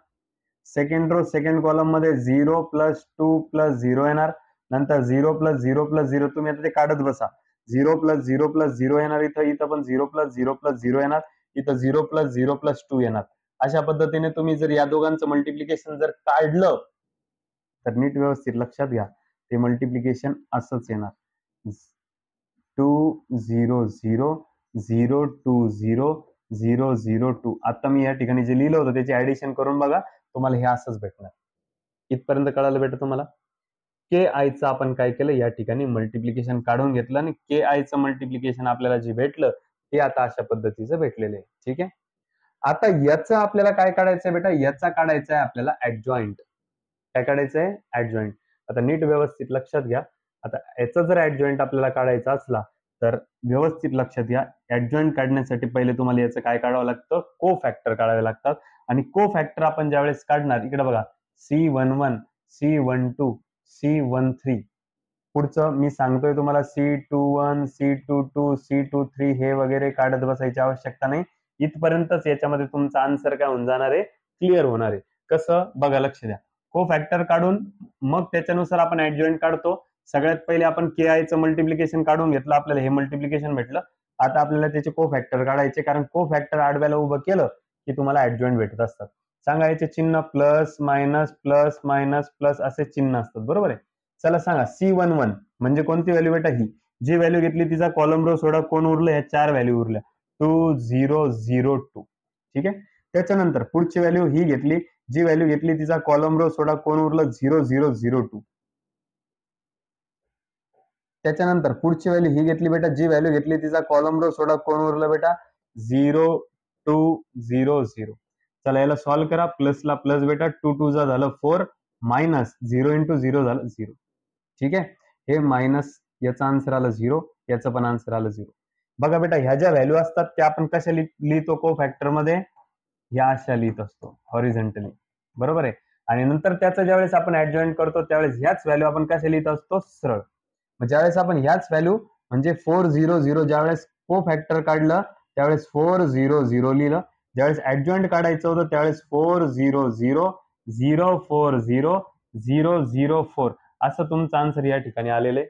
Speaker 1: सेकंड रो सेकंड कॉलम मध्ये 0 + 2 + 0 येणार. नंतर 0 + 0 + 0, तुम्ही आता ते काढत बसा. 0 + 0 + 0 येणार. इथं पण 0 + 0 + 0 येणार. इथं 0 + 0 + 2 येणार. अशा पद्धतीने तुम्ही जर या दोघांचं मल्टिप्लिकेशन जर काढलं तर नीट व्यवस्थित लक्षात घ्या, ते मल्टिप्लिकेशन असंच येणार. 2 0 0 0 2 0 0 0 2. आता मी या ठिकाणी जे लिहिलं होतं त्याची ऍडिशन करून बघा, तुम्हाला हे असंच भेटणार. इथपर्यंत कळालं बेटा तुम्हाला? के आयचं आपण काय केलं, या ठिकाणी मल्टिप्लिकेशन काढून घेतलं आणि के आयचं मल्टिप्लिकेशन आपल्याला जे भेटलं ते आता अशा पद्धतीचं भेटलेलं आहे. ठीक आहे. आता याचं आपल्याला काय काढायचंय बेटा, याचा काढायचा आहे आपल्याला ऍडजॉइंट. काय काढायचंय, ऍडजॉइंट. आता नीट व्यवस्थित लक्षात घ्या. आता याचा जर ऍडजॉइंट आपल्याला काढायचा असला तर व्यवस्थित लक्षात घ्या, ऍडजॉइंट काढण्यासाठी पहिले तुम्हाला याचं काय काढावं लागतं, को फॅक्टर काढावे लागतात. आणि को फॅक्टर आपण ज्यावेळेस काढणार, इकडे बघा C11 C12 C13. पुढचं मी सांगतोय तुम्हाला C21 C22 C23 हे वगैरे काढत बसायची आवश्यकता नाही. इथपर्यंतच याच्यामध्ये तुमचा आन्सर काय होऊन जाणार आहे, क्लिअर होणार आहे. कसं बघा, लक्ष द्या. को फॅक्टर काढून मग त्याच्यानुसार आपण ऍडजॉइंट काढतो. सगळ्यात पहिले आपण के आय चं मल्टिप्लिकेशन काढून घेतलं, आपल्याला हे मल्टिप्लिकेशन भेटलं. आता आपल्याला त्याचे को फॅक्टर काढायचे, कारण को फॅक्टर आडव्याला उभं केलं की तुम्हाला ऍडजॉइंट भेटत असतात. सांगा याचे चिन्ह प्लस मायनस प्लस असे चिन्ह असतात, बरोबर आहे. चला सांगा C11 म्हणजे कोणती व्हॅल्यू बेटा? ही जी व्हॅल्यू घेतली तिचा कॉलम रो सोडा, कोण उरलं? ह्या 4 व्हॅल्यू उरल्या, 2002. ठीक आहे. त्याच्यानंतर पुढची व्हॅल्यू ही घेतली, जी व्हॅल्यू घेतली तिचा कॉलम रो सोडा, कोण उरलं? 0002. त्याच्यानंतर पुढची व्हॅल्यू ही घेतली बेटा, जी व्हॅल्यू घेतली तिचा कॉलम रो सोडा, कोण उरलं बेटा? 0200. चला याला सॉल्व्ह करा. प्लसला प्लस बेटा, 2 2 झालं 4, मायनस 0 × 0 झालं 0. ठीक आहे. हे मायनस, याचा आन्सर आलं 0, याचं पण आन्सर आलं 0. बघा बेटा, ह्या ज्या व्हॅल्यू असतात त्या आपण कशा लिहितो को फॅक्टर मध्ये? ह्या अशा लिहित असतो हॉरिझॉन्टली, बरोबर आहे. आणि नंतर त्याचं ज्यावेळेस आपण ऍडजॉइंट करतो त्यावेळेस ह्याच व्हॅल्यू आपण कशा लिहित असतो? सरळ. ज्यावेळेस आपण ह्याच व्हॅल्यू म्हणजे 400 ज्यावेळेस को फॅक्टर काढलं त्यावेळेस 400 लिहिलं, ज्यावेळेस ऍडजॉइंट काढायचं होतं त्यावेळेस 400,040,004 असं तुमचं आन्सर या ठिकाणी आलेलं आहे.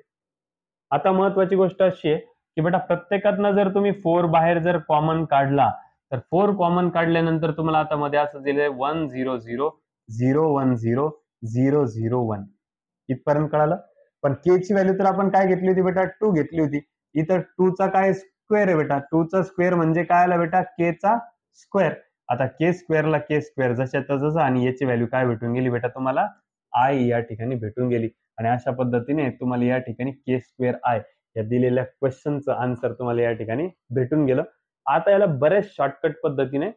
Speaker 1: आता महत्वाची गोष्ट अशी आहे की बेटा, प्रत्येकातनं जर तुम्ही 4 बाहेर जर कॉमन काढला तर 4 कॉमन काढल्यानंतर तुम्हाला आता मध्ये असं दिलंय 100,010,001. इथपर्यंत कळालं. पण के ची व्हॅल्यू तर आपण काय घेतली होती बेटा? 2 घेतली होती. इथं 2 चा काय स्क्वेअर आहे बेटा? 2 चा स्क्वेअर म्हणजे काय आला बेटा? के चा स्क्वेअर. आता के स्क्वेअरला के स्क्वेअर जशाच्या तसं, आणि याची व्हॅल्यू काय भेटून गेली बेटा तुम्हाला? आय या ठिकाणी भेटून गेली. आणि अशा पद्धतीने तुम्हाला या ठिकाणी के स्क्वेअर आय या दिलेल्या क्वेश्चनचं आन्सर तुम्हाला या ठिकाणी भेटून गेलं. आता याला बऱ्याच शॉर्टकट पद्धतीने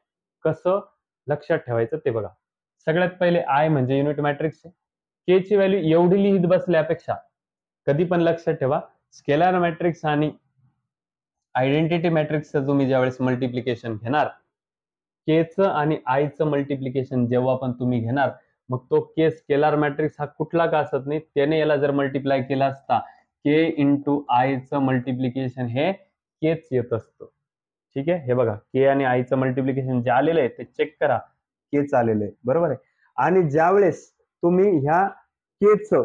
Speaker 1: कसं लक्षात ठेवायचं ते बघा. सगळ्यात पहिले आय म्हणजे युनिट मॅट्रिक्स आहे. के ची व्हॅल्यू एवढी लिहित बसल्यापेक्षा कधी पण लक्षात ठेवा, स्केलर मॅट्रिक्स आणि आयडेंटिटी मॅट्रिक्सचं तुम्ही ज्यावेळेस मल्टिप्लिकेशन घेणार, केचं आणि आयचं मल्टिप्लिकेशन जेव्हा पण तुम्ही घेणार, मग तो के स्केलर मॅट्रिक्स हा कुठला का असत नाही, त्याने याला जर मल्टिप्लाय केला असता के इंटू आयचं मल्टिप्लिकेशन हे केच येत असतं. ठीक आहे. हे बघा, के आणि आयचं मल्टिप्लिकेशन जे आलेलं आहे ते चेक करा, केच आलेलं आहे, बरोबर आहे. आणि ज्यावेळेस तुम्ही ह्या केचं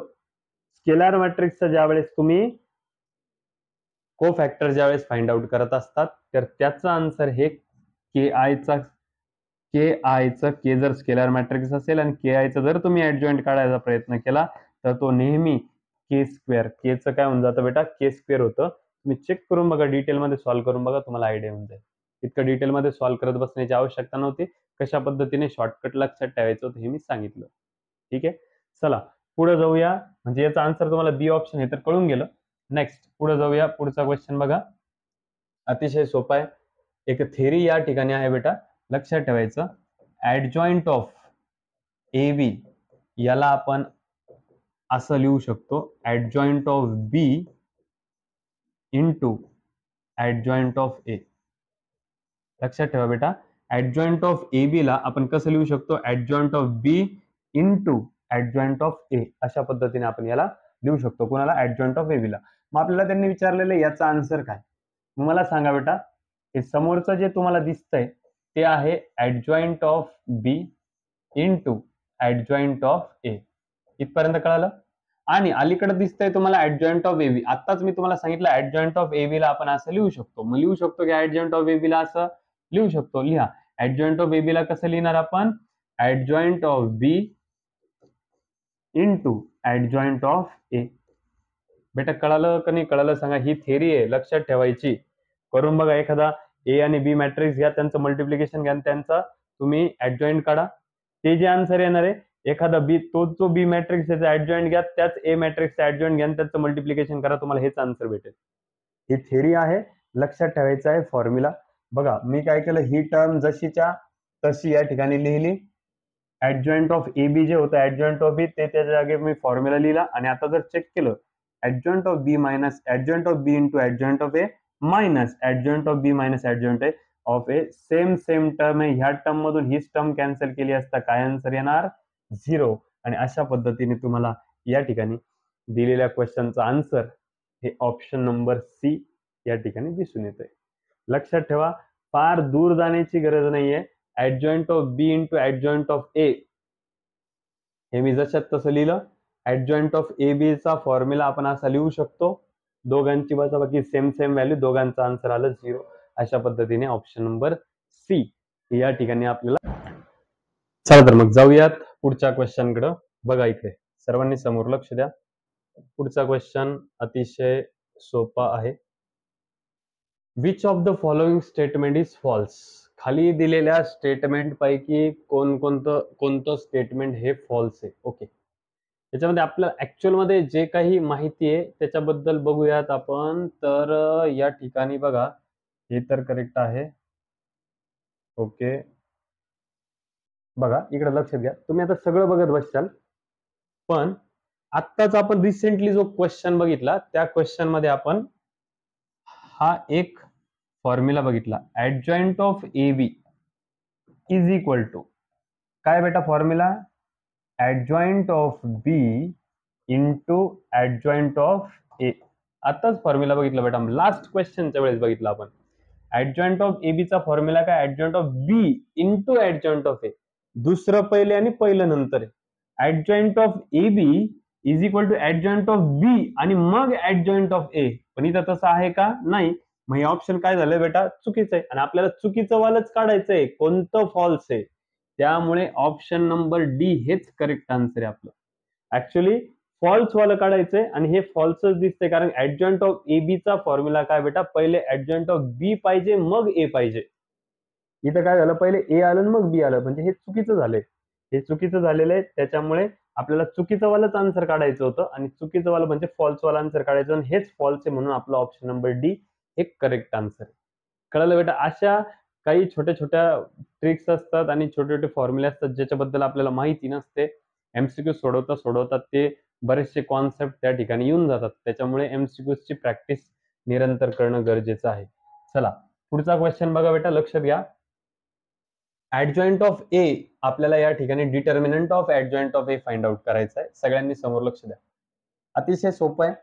Speaker 1: स्केलर मॅट्रिक्सचं ज्यावेळेस तुम्ही को फॅक्टर ज्यावेळेस फाइंड आउट करत असतात तर त्याचं आन्सर हे के आयचं के जर स्केलर मॅट्रिक्स असेल आणि के आयचं जर तुम्ही ऍडजॉइंट काढायचा प्रयत्न केला तर तो नेहमी के स्क्वेअर, केचं काय होऊन जातं बेटा? के स्क्वेअर होतं. तुम्ही चेक करून बघा, डिटेलमध्ये सॉल्व्ह करून बघा, तुम्हाला आयडिया होऊन जाईल. इतकं डिटेलमध्ये सॉल्व्ह करत बसण्याची आवश्यकता नव्हती. कशा पद्धतीने शॉर्टकट लक्षात ठेवायचं होतं हे मी सांगितलं. ठीक आहे. चला पुढे जाऊया. म्हणजे याचा आन्सर तुम्हाला बी ऑप्शन हे तर कळून गेलं. नेक्स्ट पुढे जाऊया. पुढचा क्वेश्चन बघा, अतिशय सोपा आहे. एक थेरी या ठिकाणी आहे बेटा, लक्षात ठेवायचं. ऍडजॉइंट ऑफ ए बी याला आपण असं लिहू शकतो, adjoint of B into adjoint of A. लक्षात ठेवा बेटा, ऍडजॉइंट ऑफ ए बी ला आपण कसं लिहू शकतो? Adjoint of B into adjoint of A अशा पद्धतीने आपण याला लिहू शकतो. कोणाला? ऍडजॉइंट ऑफ ए बी ला. मग आपल्याला त्यांनी विचारलेलं याचा आन्सर काय? मला सांगा बेटा, हे समोरचं जे तुम्हाला दिसतंय ते आहे adjoint of B into adjoint of A. इथपर्यंत कळालं? आणि अलीकडे दिसतंय तुम्हाला ऍडजॉइंट ऑफ ए बी. आताच मी तुम्हाला सांगितलं ऍडजॉइंट ऑफ ए बी ला आपण असं लिहू शकतो. मग लिहू शकतो की ऍडजॉइंट ऑफ ए बी ला असं लिहू शकतो. लिहा, ऍडजॉइंट ऑफ ए बी ला कसं लिहिणार आपण? Adjoint of B into adjoint of A. बेटा कळालं का नाही कळालं सांगा. ही थेरी आहे, लक्षात ठेवायची. करून बघा. एखादा ए आणि बी मॅट्रिक्स घ्या, त्यांचं मल्टिप्लिकेशन घ्या, त्यांचा तुम्ही ऍडजॉइंट काढा, ते जे आन्सर येणार आहे एखादा बी, तो जो बी मॅट्रिक्स त्याचा ऍडजॉइंट घ्या, त्याच ए मॅट्रिक्सचा ऍडजॉइंट घ्या, त्याचं मल्टिप्लिकेशन करा, तुम्हाला हेच आन्सर भेटेल. ही थेरी आहे, लक्षात ठेवायचं आहे फॉर्म्युला. बघा मी काय केलं, ही टर्म जशीच्या तशी या ठिकाणी लिहिली. Adjoint of A B J होतं ऍडजॉइंट ऑफ बी, ते त्याच्या जागी मी फॉर्म्युला लिहिला. आणि आता जर चेक केलं, adjoint of B minus adjoint of B into adjoint of A minus adjoint of B minus adjoint of A, same term आहे. ह्या टर्म मधून हीच टर्म कॅन्सल केली असता काय आन्सर येणार? 0. आणि अशा पद्धतीने तुम्हाला या ठिकाणी दिलेल्या क्वेश्चनचा आन्सर हे ऑप्शन नंबर सी या ठिकाणी दिसून येतंय. लक्षात ठेवा, फार दूर जाण्याची गरज नाहीये. Adjoint of B into adjoint of A हे मी जशात तसं लिहिलं. ऍडजॉइंट ऑफ ए बी चा फॉर्म्युला आपण असा लिहू शकतो. दोघांची वजाबाकी सेम सेम व्हॅल्यू, दोघांचा आन्सर आलं 0. अशा पद्धतीने ऑप्शन नंबर सी या ठिकाणी आपल्याला. चला तर मग जाऊयात पुढच्या क्वेश्चन कडे. बघा इथे सर्वांनी समोर लक्ष द्या. पुढचा क्वेश्चन अतिशय सोपा आहे. Which of the following statement is false. खाली दिलेल्या स्टेटमेंट पैकी कोणतं स्टेटमेंट हे फॉल्स आहे. ओके, त्याच्यामध्ये आपल्याला ऍक्च्युअल मध्ये जे काही माहिती आहे त्याच्याबद्दल बघूयात आपण. तर या ठिकाणी बघा, हे तर करेक्ट आहे. ओके, बघा इकडे लक्ष द्या. तुम्ही आता सगळं बघत बसशाल, पण आत्ताच आपण रिसेंटली जो क्वेश्चन बघितला त्या क्वेश्चन मध्ये आपण हा एक फॉर्म्युला बघितला. Adjoint of A B is equal to काय बेटा formula? Adjoint of B into adjoint of A. आताच फॉर्म्युला बघितला बेटा, लास्ट क्वेश्चनच्या वेळेस बघितला आपण. ऍडजॉइंट ऑफ ए बी चा फॉर्म्युला काय? Adjoint of B into adjoint of A. दुसरं पहिले आणि पहिलं नंतर आहे. Adjoint of A B is equal to adjoint of B आणि मग ऍडजॉइंट ऑफ ए. पण इथं तसं आहे का? नाही. मग हे ऑप्शन काय झालं बेटा? चुकीचं आहे. आणि आपल्याला चुकीचं वालच काढायचंय, कोणतं फॉल्स आहे. त्यामुळे ऑप्शन नंबर डी हेच करेक्ट आन्सर आहे आपलं. ऍक्च्युअली फॉल्स वाला काढायचंय आणि हे फॉल्सच दिसतंय, कारण ऍडजॉइंट ऑफ ए बी चा फॉर्म्युला काय बेटा? पहिले ऍडजॉइंट ऑफ बी पाहिजे मग ए पाहिजे. इथं काय झालं? पहिले ए आलं मग बी आलं, म्हणजे हे चुकीचं झालंय. हे चुकीचं झालेलं आहे. त्याच्यामुळे आपल्याला चुकीचं वालाच आन्सर काढायचं होतं आणि चुकीचं वाला म्हणजे फॉल्स वाला आन्सर काढायचं, आणि हेच फॉल्स आहे. म्हणून आपलं ऑप्शन नंबर डी हे करेक्ट आन्सर आहे. कळलं बेटा? अशा काही छोट्या छोट्या ट्रिक्स असतात आणि छोटे छोटे फॉर्म्युले असतात ज्याच्याबद्दल आपल्याला माहिती नसते. एमसीक्यू सोडवता ते बरेचसे कॉन्सेप्ट त्या ठिकाणी येऊन जातात. त्याच्यामुळे एमसीक्यूची प्रॅक्टिस निरंतर करणं गरजेचं आहे. चला पुढचा क्वेश्चन बघा बेटा, लक्ष द्या. ऍडजॉइंट ऑफ ए आपल्याला या ठिकाणी determinant of adjoint of A find out करायचं आहे. सगळ्यांनी समोर लक्ष द्या. अतिशय सोपं आहे.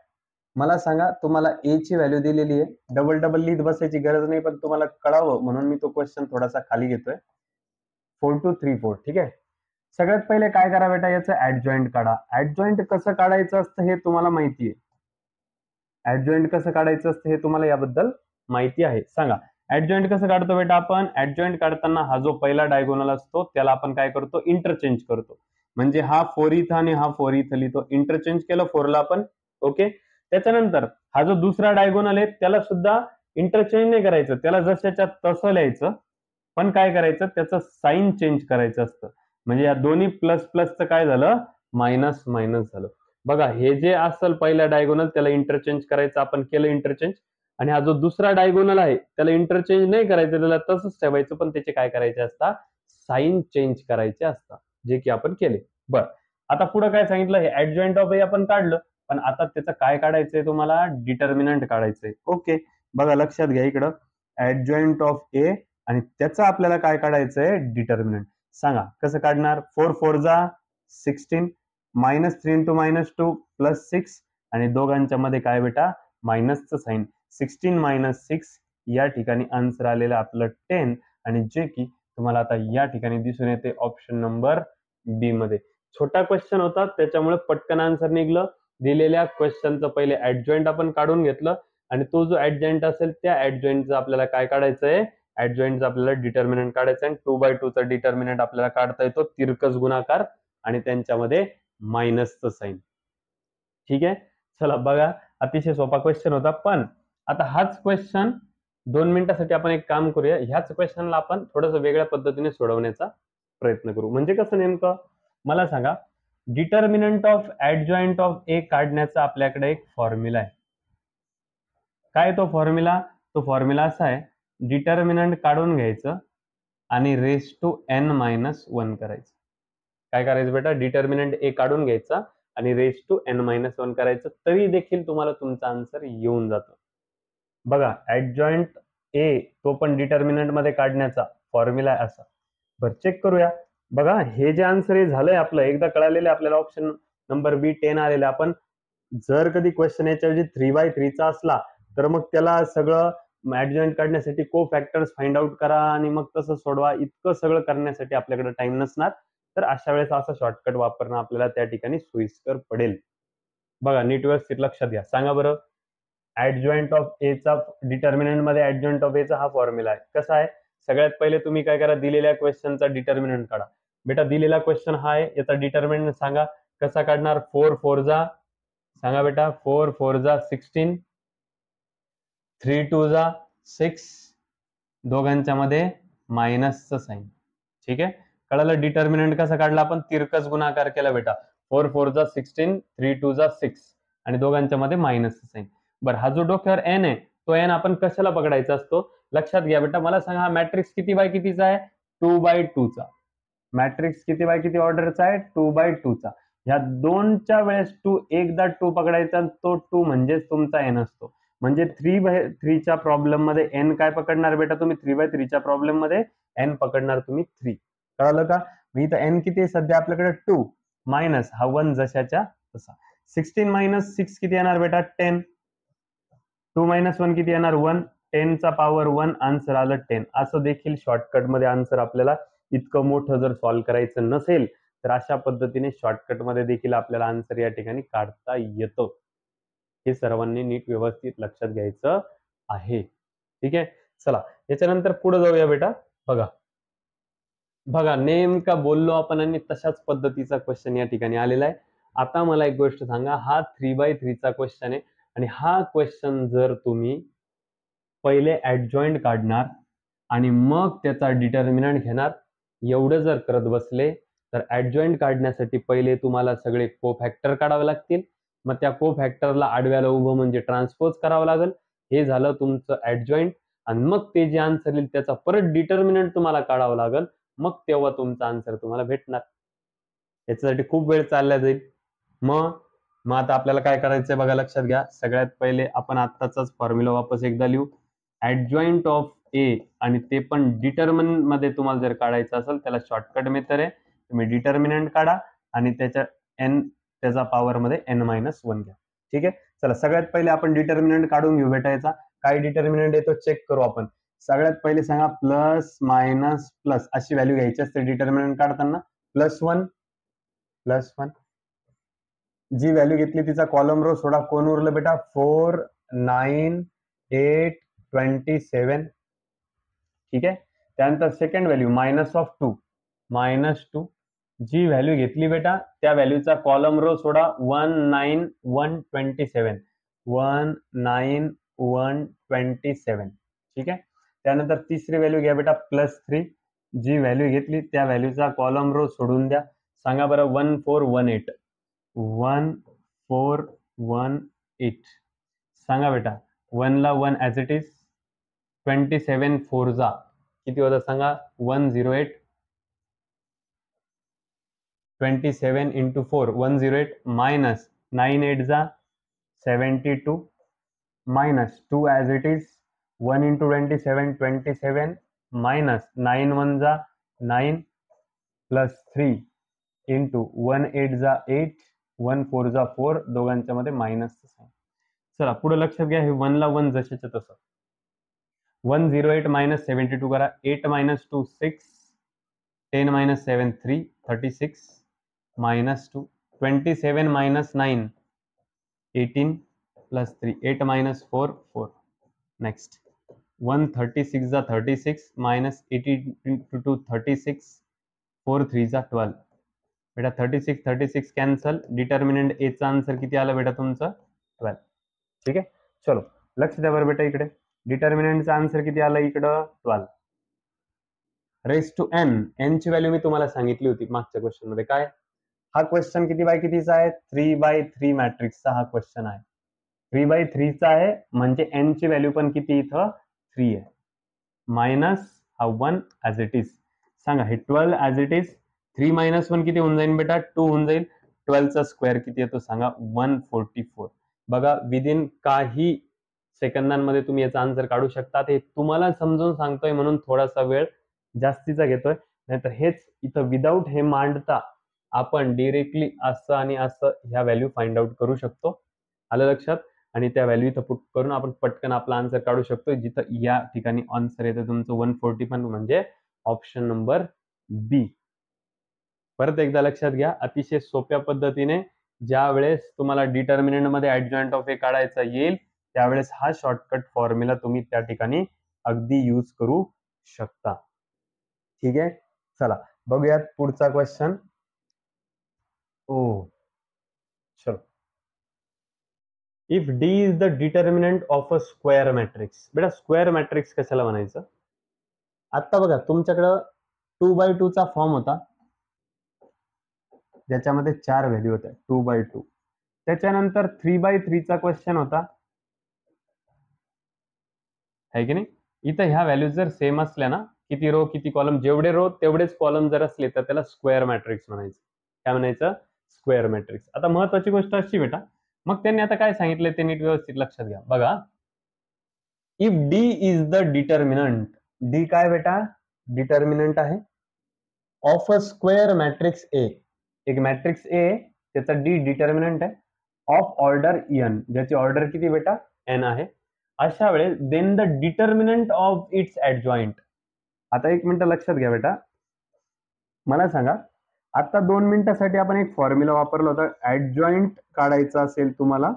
Speaker 1: मला सांगा, तुम्हाला ए ची व्हॅल्यू दिलेली आहे. डबल लिहित बसायची गरज नाही, पण तुम्हाला कळावं म्हणून मी तो क्वेश्चन थोडासा खाली घेतोय. 4234. ठीक आहे. सगळ्यात पहिले काय करा बेटा, याचं ऍडजॉइंट काढा. ऍडजॉइंट कसं काढायचं असतं हे तुम्हाला माहिती आहे. ऍडजॉइंट कसं काढायचं असतं हे तुम्हाला याबद्दल माहिती आहे. सांगा ऍडजॉइंट कसं काढतो बेटा आपण? ऍडजॉइंट काढताना हा जो पहिला डायगोनल असतो त्याला आपण काय करतो? इंटरचेंज करतो. म्हणजे हा 4 इथं आणि हा 4 इथं लिहितो. इंटरचेंज केलं 4 ला आपण. ओके, त्याच्यानंतर हा जो दुसरा डायगोनल आहे त्याला सुद्धा इंटरचेंज नाही करायचं, त्याला जशाच्या तसं लिहायचं. पण काय करायचं? त्याचं साइन चेंज करायचं असतं. म्हणजे या दोन्ही प्लस प्लसचं काय झालं? मायनस मायनस झालं. बघा हे जे असेल पहिला डायगोनल त्याला इंटरचेंज करायचं, आपण केलं इंटरचेंज. आणि हा जो दुसरा डायगोनल आहे त्याला इंटरचेंज नाही करायचं, त्याला तसंच ठेवायचं, पण त्याचे काय करायचे असतात? साइन चेंज करायचे असतात, जे की आपण केले. बर, आता पुढे काय सांगितलं? हे ऍडजॉइंट ऑफ ए आपण काढलं, पण आता त्याचं काय काढायचंय तुम्हाला? डिटर्मिनंट काढायचंय. ओके, बघा लक्षात घ्या इकडं, ऍडजॉइंट ऑफ ए आणि त्याचं आपल्याला काय काढायचंय? डिटर्मिनंट. सांगा कसं काढणार? 4 4 जा 16, -3 इंटू -2 +6 आणि दोघांच्या मध्ये काय बेटा? मायनसचं साइन. 16 - 6 या ठिकाणी आन्सर आलेलं आपलं 10, आणि जे की तुम्हाला आता या ठिकाणी दिसून येते ऑप्शन नंबर बी मध्ये. छोटा क्वेश्चन होता त्याच्यामुळे पटकन आन्सर निघलं. दिलेल्या क्वेश्चनचं पहिले ऍडजॉइंट आपण काढून घेतलं, आणि तो जो ऍडजॉइंट असेल त्या ऍडजॉइंटचं आपल्याला काय काढायचंय? ऍडजॉइंटचं आपल्याला डिटर्मिनंट काढायचं आहे. 2/2 चा डिटर्मिनंट आपल्याला काढता येतो, तिरकस गुणाकार आणि त्यांच्यामध्ये मायनसचं साइन. ठीक आहे. चला बघा, अतिशय सोपा क्वेश्चन होता. पण आता हाच क्वेश्चन 2 मिनिटासाठी आपण एक काम करूया. ह्याच क्वेश्चनला आपण थोडंसं वेगळ्या पद्धतीने सोडवण्याचा प्रयत्न करू. म्हणजे कसं नेमकं मला सांगा. डिटर्मिनंट ऑफ ऍडजॉइंट ऑफ ए काढण्याचा आपल्याकडे एक फॉर्म्युला आहे. काय तो फॉर्म्युला? तो फॉर्म्युला असा आहे, डिटर्मिनंट काढून घ्यायचं आणि रेस टू n - 1 करायचं. काय करायचं बेटा? डिटर्मिनंट ए काढून घ्यायचा आणि रेस टू n - 1 करायचं, तरी देखील तुम्हाला तुमचा आन्सर येऊन जातो. बघा ऍडजॉइंट ए तो पण डिटर्मिनंट मध्ये काढण्याचा फॉर्म्युला आहे असा. बरं चेक करूया. बघा हे जे आन्सर हे झालंय आपलं, एकदा कळालेलं आपल्याला ऑप्शन नंबर बी 10 आलेलं. आपण जर कधी क्वेश्चन याच्याऐवजी 3/3 चा असला तर मग त्याला सगळं ऍडजॉइंट काढण्यासाठी को फॅक्टर्स फाइंड आउट करा आणि मग तसं सोडवा, इतकं सगळं करण्यासाठी आपल्याकडे टाइम नसणार. तर अशा वेळेस असा शॉर्टकट वापरणं आपल्याला त्या ठिकाणी सोयीस्कर पडेल. बघा नीट व्यवस्थित लक्षात घ्या. सांगा बरं, ऍडजॉइंट ऑफ ए चा डिटर्मिनंट मध्ये ऍडजॉइंट ऑफ ए चा हा फॉर्म्युला आहे. कसा आहे, सगळ्यात पहिले तुम्ही काय करा, दिलेल्या क्वेश्चनचा डिटर्मिनंट काढा. बेटा दिलेला क्वेश्चन हा आहे, याचा डिटर्मिनंट सांगा. कसा काढणार, 4 4 जा सांगा बेटा, 4 4 जा 16, 3 2 जा 6, दोघांच्या मध्ये मायनसचं साइन. ठीक आहे, कळालं. डिटर्मिनंट कसा काढला आपण, तिरकस गुणाकार केला बेटा. 4 4 जा 16, 3 2 जा 6 आणि दोघांच्या मध्ये मायनसचं साइन. बरं, हा जो डोक्यावर एन आहे तो एन आपण कशाला पकडायचा असतो, लक्षात घ्या बेटा. मला सांगा, हा मॅट्रिक्स किती बाय कितीचा आहे, 2/2 चा. मॅट्रिक्स किती बाय किती ऑर्डरचा आहे, 2/2 चा. ह्या दोनच्या वेळेस एकदा 2 पकडायचा, तो 2 म्हणजेच तुमचा एन असतो. म्हणजे 3/3 प्रॉब्लेम मध्ये एन काय पकडणार बेटा तुम्ही, 3/3 प्रॉब्लेम मध्ये एन पकडणार तुम्ही 3. कळालं का. मी इथं एन किती आहे सध्या आपल्याकडे 2, मायनस हा 1 जशाच्या तसा. 16 मायनस 6 किती येणार बेटा, 10. 2 मायनस 1 किती येणार, 1. 10 चा पॉवर 1, आन्सर आलं 10. असं देखील शॉर्टकट मध्ये आन्सर आपल्याला इतकं मोठं जर सॉल्व्ह करायचं नसेल तर अशा पद्धतीने शॉर्टकट मध्ये देखील आपल्याला आन्सर या ठिकाणी काढता येतं. हे सर्वांनी नीट व्यवस्थित लक्षात घ्यायचं आहे. ठीक आहे, चला याच्यानंतर पुढे जाऊया बेटा. बघा बघा नेमका बोललो आपण आणि तशाच पद्धतीचा क्वेश्चन या ठिकाणी आलेला आहे. आता मला एक गोष्ट सांगा, हा 3/3 चा क्वेश्चन आहे आणि हा क्वेश्चन जर तुम्ही पहिले ऍडजॉइंट काढणार आणि मग त्याचा डिटर्मिनंट घेणार, एवढं जर करत बसले तर ऍडजॉइंट काढण्यासाठी पहिले तुम्हाला सगळे कोफॅक्टर काढावे लागतील. मग त्या कोफॅक्टरला आडव्याला उभं म्हणजे ट्रान्सपोज करावं लागेल. हे झालं तुमचं ऍडजॉइंट. आणि मग ते जे आन्सर येईल त्याचा परत डिटर्मिनंट तुम्हाला काढावं लागेल. मग तेव्हा तुमचा आन्सर तुम्हाला भेटणार. याच्यासाठी खूप वेळ चालला जाईल. मग आता आपल्याला काय करायचंय बघा, लक्षात घ्या. सगळ्यात पहिले आपण आत्ताचाच फॉर्म्युला वापस एकदा लिहू. ऍडजॉइंट ऑफ ए आणि ते पण डिटर्मिनंट मध्ये तुम्हाला जर काढायचं असेल त्याला शॉर्टकट मेथड आहे. तुम्ही डिटर्मिनंट काढा आणि त्याच्या एन त्याचा पॉवर मध्ये n-1 घ्या. ठीक आहे, चला सगळ्यात पहिले आपण डिटर्मिनंट काढून घेऊ बेटा. याचा काय डिटर्मिनंट येतो चेक करू आपण. सगळ्यात पहिले सांगा, प्लस मायनस प्लस अशी व्हॅल्यू घ्यायची असते डिटर्मिनंट काढताना. +1 जी व्हॅल्यू घेतली तिचा कॉलम रो सोडा. कोण उरलं बेटा, 4 9 8 27. ठीक आहे, त्यानंतर सेकंड व्हॅल्यू -2 जी व्हॅल्यू घेतली बेटा त्या व्हॅल्यूचा कॉलम रो सोडा. 1 9 1 27 1 9 1 27. ठीक आहे, त्यानंतर तिसरी व्हॅल्यू घ्या बेटा +3. जी व्हॅल्यू घेतली त्या व्हॅल्यूचा कॉलम रो सोडून द्या. सांगा बरं, 1418 1418. सांगा बेटा, 1 ला 1 ऍज इट इज. 27 4 जा किती होतं सांगा, 108. 27 into 4 108 minus 9 8 जा 72 minus 2 as it is. 1 into 27 27 minus 9 1 जा 9 plus 3 into 1 8 जा 8 1 4 जा 4, दोघांच्या मध्ये मायनस. चला पुढे लक्षात घ्या, हे 1 ला 1 जशाच्या तसं. 108 minus 72 करा. 8 minus 2 6, 10 minus 7 3 36 minus 2, 27 minus 9 18 plus 3 8 minus 4 4. Next 136 जा 36 minus 18 into 2 36 4 3 जा 12. बेटा 36 36 कॅन्सल. डिटर्मिनंट ए चा आन्सर किती आला बेटा तुमचं, 12. ठीक आहे, चलो लक्ष द्या बरं बेटा. इकडे डिटर्मिनंटचा आन्सर किती आला इकडं, 12. रेस टू एन ची व्हॅल्यू मी तुम्हाला सांगितली होती मागच्या क्वेश्चन मध्ये. काय हा क्वेश्चन किती बाय कितीचा आहे, 3/3 मॅट्रिक्सचा हा क्वेश्चन आहे. 3/3 चा आहे म्हणजे एन ची व्हॅल्यू पण किती इथं 3 आहे. मायनस हा 1 ऍज इट इज. सांगा हे 12 ऍज इट इज. 3 - 1 किती होऊन जाईल बेटा, 2 होऊन जाईल. 12 चा स्क्वेअर किती येतो सांगा, 144. बघा विदिन काही सेकंदांमध्ये तुम्ही याचा आन्सर काढू शकता. ते तुम्हाला समजून सांगतोय म्हणून थोडासा वेळ जास्तीचा घेतोय, नाहीतर हेच इथं विदाऊट हे मांडता आपण डिरेक्टली असं आणि असं ह्या व्हॅल्यू फाइंड आउट करू शकतो. आलं लक्षात. आणि त्या व्हॅल्यू इथं पुट करून आपण पटकन आपला आन्सर काढू शकतो. जिथं या ठिकाणी आन्सर येतं तुमचं 141 म्हणजे ऑप्शन नंबर बी. परत एकदा लक्षात घ्या, अतिशय सोप्या पद्धतीने ज्या वेळेस तुम्हाला डिटर्मिनंट मध्ये ऍडजॉइंट ऑफ ए काढायचा येईल त्यावेळेस हा शॉर्टकट फॉर्म्युला तुम्ही त्या ठिकाणी अगदी यूज करू शकता. ठीक आहे, चला बघूयात पुढचा क्वेश्चन. ओ चलो, if D is the determinant of a square matrix. बेटा स्क्वेअर मॅट्रिक्स कशाला म्हणायचं? आता बघा तुमच्याकडं 2x2 चा फॉर्म होता, ज्याच्यामध्ये 4 व्हॅल्यू होत्या 2x2. त्याच्यानंतर 3x3 चा क्वेश्चन होता, आहे की नाही? इथं ह्या व्हॅल्यू जर सेम असल्या ना, किती रो किती कॉलम, जेवढे रो तेवढेच कॉलम जर असले तर त्याला स्क्वेअर मॅट्रिक्स म्हणायचं. काय म्हणायचं? Square matrix. आता महत्वाची गोष्ट अशी बेटा, मग त्यांनी आता काय सांगितलं ते नीट व्यवस्थित लक्षात घ्या. बघा, if D is the determinant. D काय बेटा? डिटर्मिनंट आहे of a square matrix A. एक मॅट्रिक्स ए, त्याचा डी डिटर्मिनंट आहे ऑफ ऑर्डर एन, ज्याची ऑर्डर किती बेटा? एन आहे. अशा वेळेस then the determinant of its adjoint. आता एक मिनिट लक्षात घ्या बेटा, मला सांगा, आता 2 मिनिटासाठी आपण एक फॉर्म्युला वापरला होता. ऍडजॉइंट काढायचा असेल तुम्हाला,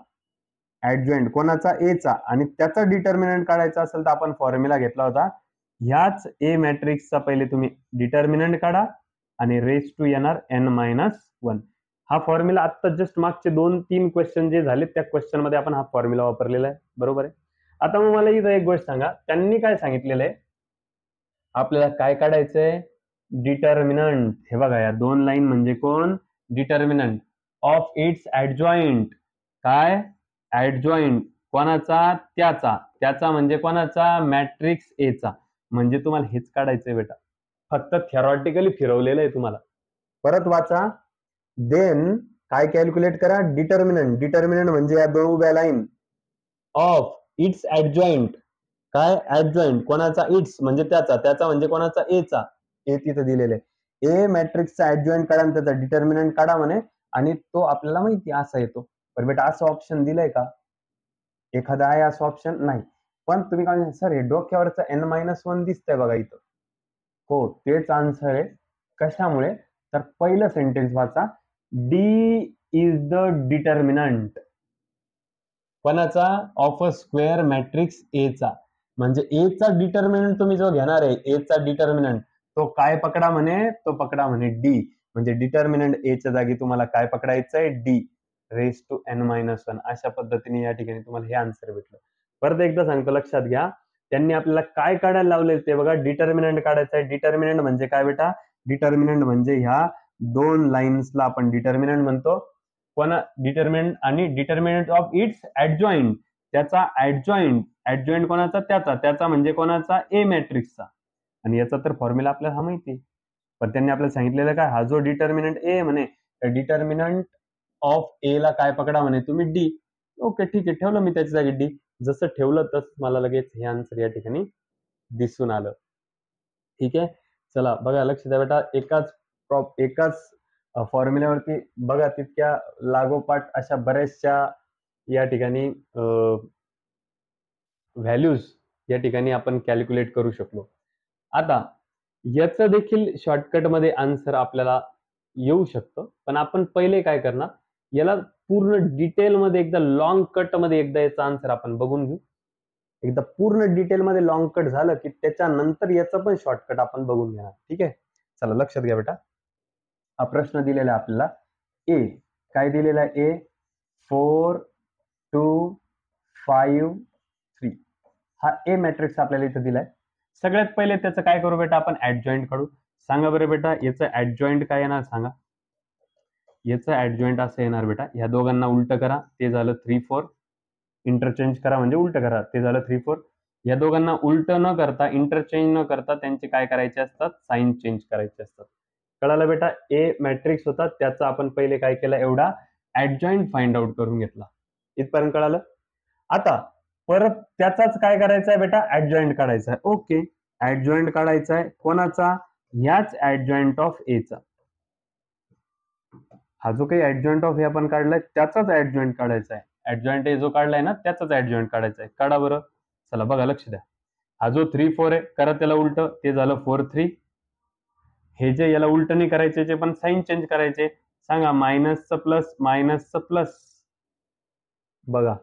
Speaker 1: ऍडजॉइंट कोणाचा? ए चा, आणि त्याचा डिटर्मिनंट काढायचा असेल तर आपण फॉर्म्युला घेतला होता, ह्याच ए मॅट्रिक्सचा पहिले तुम्ही डिटर्मिनंट काढा आणि रेस टू येणार n-1. हा फॉर्म्युला आता जस्ट मागचे 2-3 क्वेश्चन जे झाले त्या क्वेश्चन मध्ये आपण हा फॉर्म्युला वापरलेला आहे, बरोबर आहे. आता मग मला इथं एक गोष्ट सांगा, त्यांनी काय सांगितलेलं आहे, आपल्याला काय काढायचंय? डिटर्मिनंट. हे बघा, या 2 लाईन म्हणजे कोण? Determinant of its adjoint. काय? ऍडजॉइंट कोणाचा? त्याचा. त्याचा म्हणजे कोणाचा? मॅट्रिक्स ए चा. म्हणजे तुम्हाला हेच काढायचंय बेटा, फक्त थेरॉटिकली फिरवलेलं आहे तुम्हाला. परत वाचा. देन काय कॅल्क्युलेट करा? डिटर्मिनंट. डिटर्मिनंट म्हणजे या 2 उभ्या लाईन ऑफ इट्स ऍडजॉइंट. काय? ऍडजॉइंट कोणाचा? इट्स म्हणजे त्याचा. त्याचा म्हणजे कोणाचा? ए चा. ए तिथे दिलेले ए मॅट्रिक्सचा ऍडजॉइंट काढा आणि त्याचा डिटर्मिनंट काढा म्हणे, आणि तो आपल्याला माहिती असा येतो. पण बेटा असं ऑप्शन दिलंय का? एखादा आहे असं ऑप्शन? नाही. पण तुम्ही काय सर, हे डोक्यावरचं n-1 दिसतंय बघा इथं. हो, तेच आन्सर आहे. कशामुळे? तर पहिलं सेंटेन्स वाचा, डी इज द डिटर्मिनंट कोणाचा? ऑफ अ स्क्वेअर मॅट्रिक्स ए चा. म्हणजे ए चा डिटर्मिनंट तुम्ही जो घेणार आहे, ए चा डिटर्मिनंट, तो काय पकडा म्हणे? तो पकडा म्हणे डी. म्हणजे डिटर्मिनंट ए च्या जागी तुम्हाला काय पकडायचं आहे? D raise to n-1. अशा पद्धतीने या ठिकाणी तुम्हाला हे आन्सर भेटलं. परत एकदा सांगतो, लक्षात घ्या, त्यांनी आपल्याला काय काढायला लावले ते बघा, डिटर्मिनंट काढायचं आहे. डिटर्मिनंट म्हणजे काय बेटा? डिटर्मिनंट म्हणजे ह्या 2 लाईन्सला आपण डिटर्मिनंट म्हणतो. कोणा? डिटर्मिनंट. आणि डिटर्मिनंट ऑफ इट्स ऍडजॉइंट, त्याचा ऍडजॉइंट. ऍडजॉइंट कोणाचा? त्याचा. त्याचा म्हणजे कोणाचा? ए मॅट्रिक्सचा. आणि याचा तर फॉर्म्युला आपल्याला हा माहिती आहे. पण त्यांनी आपल्याला सांगितलेलं काय? हा जो डिटर्मिनंट ए म्हणे, डिटर्मिनंट ऑफ ए ला काय पकडा म्हणे तुम्ही? डी. ओके, ठीक आहे, ठेवलं मी त्याच्या जागी डी. जसं ठेवलं तसं मला लगेच हे आन्सर या ठिकाणी दिसून आलं. ठीक आहे, चला बघा, लक्ष द्या बेटा, एकाच फॉर्म्युल्यावरती बघा तितक्या लागोपाठ अशा बऱ्याचशा या ठिकाणी व्हॅल्यूज या ठिकाणी आपण कॅल्क्युलेट करू शकलो. आता याचं देखील शॉर्टकट मध्ये आन्सर आपल्याला येऊ शकतं, पण आपण पहिले काय करणार, याला पूर्ण डिटेल मध्ये एकदा लॉंग कट मध्ये एकदा याचा आन्सर आपण बघून घेऊ. एकदा पूर्ण डिटेल मध्ये लॉंग कट झालं की त्याच्यानंतर याचं पण शॉर्टकट आपण बघून घेणार. ठीक आहे, चला लक्षात घ्या बेटा, हा प्रश्न दिलेला आहे आपल्याला. ए काय दिलेला आहे? ए 4 2 5 3. हा ए मॅट्रिक्स आपल्याला इथं दिलाय. सगळ्यात पहिले त्याचं काय करू बेटा? आपण ऍडजॉइंट काढू. सांगा बरं बेटा, याचं ऍडजॉइंट काय येणार? सांगा. याचं ऍडजॉइंट असं येणार बेटा, ह्या दोघांना उलट करा, ते झालं 3 4. इंटरचेंज करा म्हणजे उलट करा, ते झालं 3 4. या दोघांना उलट न करता, इंटरचेंज न करता त्यांचे काय करायचे असतात? साइन चेंज करायचे असतात. कळालं बेटा? ए मॅट्रिक्स होता, त्याचा आपण पहिले काय केलं? एवढा ऍडजॉइंट फाइंड आउट करून घेतला. इथपर्यंत कळालं? आता परत त्याचाच काय करायचं आहे बेटा? ऍडजॉइंट काढायचा आहे. ओके, ऍडजॉइंट काढायचा आहे कोणाचा? ह्याच ऍडजॉइंट ऑफ ए चा. हा जो काही ऍडजॉइंट ऑफ ए आपण काढलाय त्याचाच ऍडजॉइंट काढायचा आहे. ऍडजॉइंट ए जो काढलाय ना त्याचाच ऍडजॉइंट काढायचा आहे. काढा बरं. चला बघा, लक्ष द्या, हा जो 3 4 आहे, करा त्याला उलट, ते झालं 4 3. हे जे याला उलट नाही करायचे, जे पण साइन चेंज करायचे. सांगा, मायनसचं प्लस, मायनसचं प्लस. बघा,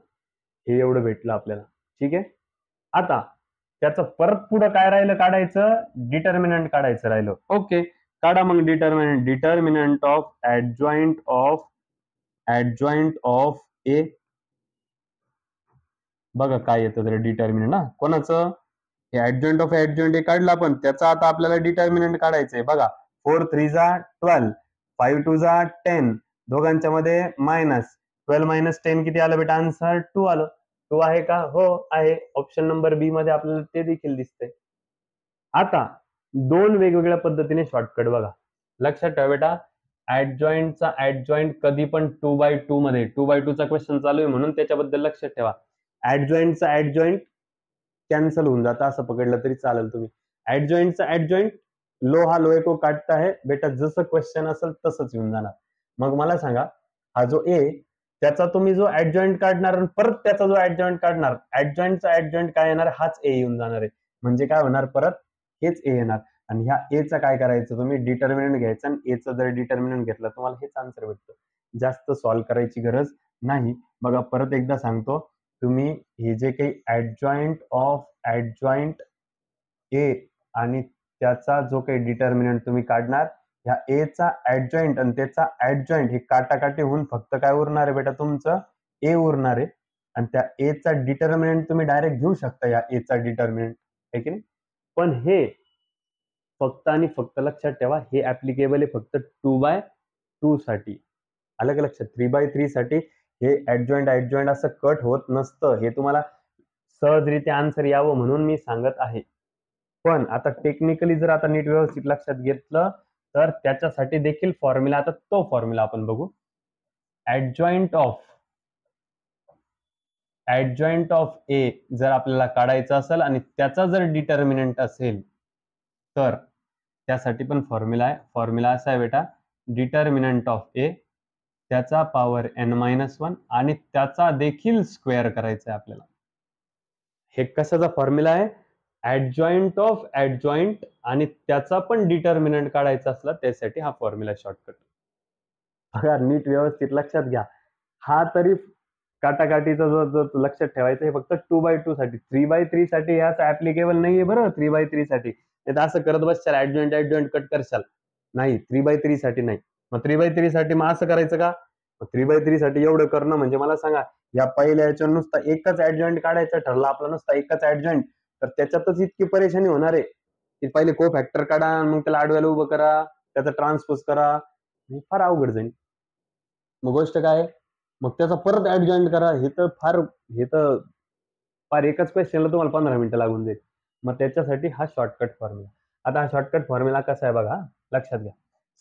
Speaker 1: हे एवढं भेटलं आपल्याला. ठीक आहे. आता त्याचं परत पुढं काय राहिलं काढायचं, डिटर्मिनंट काढायचं राहिलं. ओके, काढा मग determinant. Determinant of adjoint of A. बघा काय येतं तर डिटर्मिनंट ना कोणाचं, हे ऍडजॉइंट ऑफ ऍडजॉइंट हे काढलं आपण, त्याचा आता आपल्याला डिटर्मिनंट काढायचंय. बघा 4 3 जा 12, 5 2 जा 10, दोघांच्या मध्ये मायनस 12 मायनस 10 किती आलं बेटा आन्सर 2 आलं. 2 आहे का? हो आहे. ऑप्शन नंबर बी मध्ये आपल्याला ते देखील दिसतंय. आता दोन वेगवेगळ्या पद्धतीने शॉर्टकट बघा. लक्षात ठेवा बेटा, ऍडजॉइंटचा ऍडजॉइंट कधी पण 2/2 मध्ये, 2/2 चा क्वेश्चन चालू आहे म्हणून त्याच्याबद्दल लक्षात ठेवा. ऍडजॉइंटचा ऍडजॉइंट कॅन्सल होऊन जातं असं पकडलं तरी चालेल तुम्ही. ऍडजॉइंटचा ऍडजॉइंट लो हा लोहे को काटता है बेटा, जसं क्वेश्चन असेल तसंच येऊन जाणार. मग मला सांगा, हा जो ए त्याचा तुम्ही जो ऍडजॉइंट काढणार आणि परत त्याचा जो ऍडजॉइंट काढणार, ऍडजॉइंटचा ऍडजॉइंट काय येणार, हाच ए येऊन जाणार आहे. म्हणजे काय होणार, परत हेच ए येणार. आणि ह्या ए चा काय करायचं, तुम्ही डिटर्मिनंट घ्यायचं आणि ए चा जर डिटर्मिनंट घेतलं तुम्हाला हेच आन्सर भेटतं. जास्त सॉल्व्ह करायची गरज नाही. बघा परत एकदा सांगतो, तुम्ही हे जे काही ऍडजॉइंट ए आणि त्याचा जो काही डिटर्मिनंट तुम्ही काढणार, ह्या ए चा ऍडजॉइंट आणि त्याचा ऍडजॉइंट हे काटाकाटी होऊन फक्त काय उरणार आहे बेटा, तुमचं ए उरणार आहे. आणि त्या ए चा डिटर्मिनंट तुम्ही डायरेक्ट घेऊ शकता, या ए चा डिटर्मिनंट आहे की नाही. पण हे फक्त आणि फक्त लक्षात ठेवा, हे ऍप्लिकेबल आहे फक्त 2/2 साठी. आलं का लक्षात? 3/3 साठी हे ऍडजॉइंट असं कट होत नसतं. हे तुम्हाला सहजरित्या आन्सर यावं म्हणून मी सांगत आहे. पण आता टेक्निकली जर आता नीट व्यवस्थित लक्षात घेतलं तर त्याच्यासाठी देखील फॉर्म्युला, आता तो फॉर्म्युला आपण बघू. ऍडजॉइंट ऑफ ए जर आपल्याला काढायचं असेल आणि त्याचा जर डिटर्मिनंट असेल तर त्यासाठी पण फॉर्म्युला आहे. फॉर्म्युला असा आहे बेटा, डिटर्मिनंट ऑफ ए त्याचा पॉवर n-1 आणि त्याचा देखील स्क्वेअर करायचा आहे आपल्याला. हे कशाचा फॉर्म्युला आहे, ऍडजॉइंट ऑफ ऍडजॉइंट आणि त्याचा पण डिटर्मिनंट काढायचा असला त्यासाठी हा फॉर्म्युला शॉर्टकट. बघा नीट व्यवस्थित लक्षात घ्या. हा तरी काटाकाटीचा जो लक्षात ठेवायचा हे फक्त 2/2 साठी. 3/3 साठी हे असं ऍप्लिकेबल नाहीये बरं. 3/3 साठी नाही असं करत बसशाल, ऍडजॉइंट कट करशाल. नाही 3/3 साठी नाही. मग 3/3 साठी मग असं करायचं का? 3/3 साठी एवढं करणं म्हणजे मला सांगा, या पहिल्या याच्यावर नुसता एकच ऍडजॉइंट काढायचं ठरलं आपला, नुसता एकच ऍडजॉइंट, तर त्याच्यातच इतकी परेशानी होणार आहे की पहिले को फॅक्टर काढा, मग त्याला आडव्याला उभं करा, त्याचा ट्रान्सपोज करा, फार अवघड जाईल. मग गोष्ट काय, मग त्याचा परत ऍडजॉइंट करा, हे तर फार एकच क्वेश्चनला तुम्हाला 15 मिनिटं लागून जाईल. मग त्याच्यासाठी हा शॉर्टकट फॉर्म्युला. आता हा शॉर्टकट फॉर्म्युला कसा आहे बघा, लक्षात घ्या.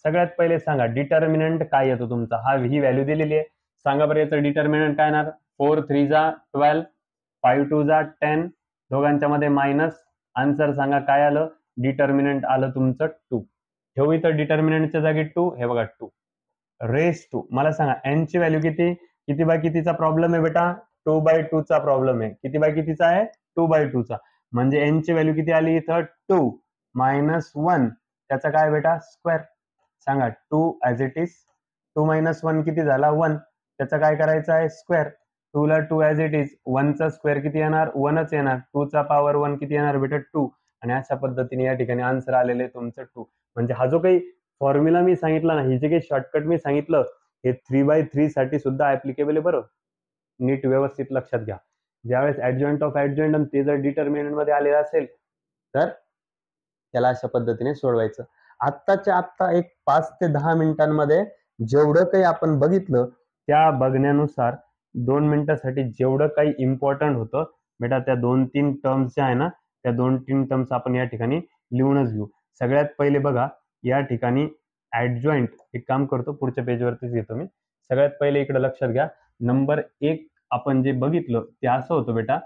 Speaker 1: सगळ्यात पहिले सांगा डिटर्मिनंट काय येतो तुमचा, ही व्हॅल्यू दिलेली आहे. सांगा बरं याचं डिटर्मिनंट काय येणार. 4 3 जा 12, 5 2 जा 10, दोघांच्या मध्ये मायनस. आन्सर सांगा काय आलं, डिटर्मिनंट आलं तुमचं 2. ठेवू इथं डिटर्मिनंटच्या जागी 2, हे बघा 2 रेस टू. मला सांगा एन ची व्हॅल्यू किती बाय कितीचा प्रॉब्लेम आहे बेटा, 2/2 चा प्रॉब्लेम आहे. किती बाय कितीचा आहे, 2/2 चा. म्हणजे एन ची व्हॅल्यू किती आली इथं, 2 मायनस 1, त्याचा काय बेटा स्क्वेअर. सांगा 2 ऍज इट इज, 2 मायनस 1 किती झाला 1, त्याचा काय करायचं आहे स्क्वेअर. 2 ला 2 ऍज इट इज, 1 चा स्क्वेअर किती येणार 1च येणार, 2 चा पॉवर 1 किती येणार बेटा 2. आणि अशा पद्धतीने या ठिकाणी आन्सर आलेले तुमचं 2. म्हणजे हा जो काही फॉर्म्युला मी सांगितला ना, हे जे काही शॉर्टकट मी सांगितलं, हे 3/3 साठी सुद्धा ऍप्लिकेबल आहे बरं. नीट व्यवस्थित लक्षात घ्या. ज्यावेळेस ऍडजॉइंट ऑफ ऍडजॉइंट आणि ते जर डिटर्मिनंट मध्ये आलेलं असेल तर त्याला अशा पद्धतीने सोडवायचं. आत्ताच्या आत्ता एक 5 ते 10 मिनिटांमध्ये जेवढं काही आपण बघितलं त्या बघण्यानुसार 2 मिनिटासाठी जेवढं काही इम्पॉर्टंट होतं बेटा, त्या 2-3 टर्म्स ज्या आहे ना, त्या 2-3 टर्म्स आपण या ठिकाणी लिहूनच घेऊ. सगळ्यात पहिले बघा, या ठिकाणी ऍडजॉइंट, एक काम करतो पुढच्या पेजवरतीच घेतो मी. सगळ्यात पहिले इकडे लक्षात घ्या, नंबर 1 आपण जे बघितलं ते असं होतं बेटा,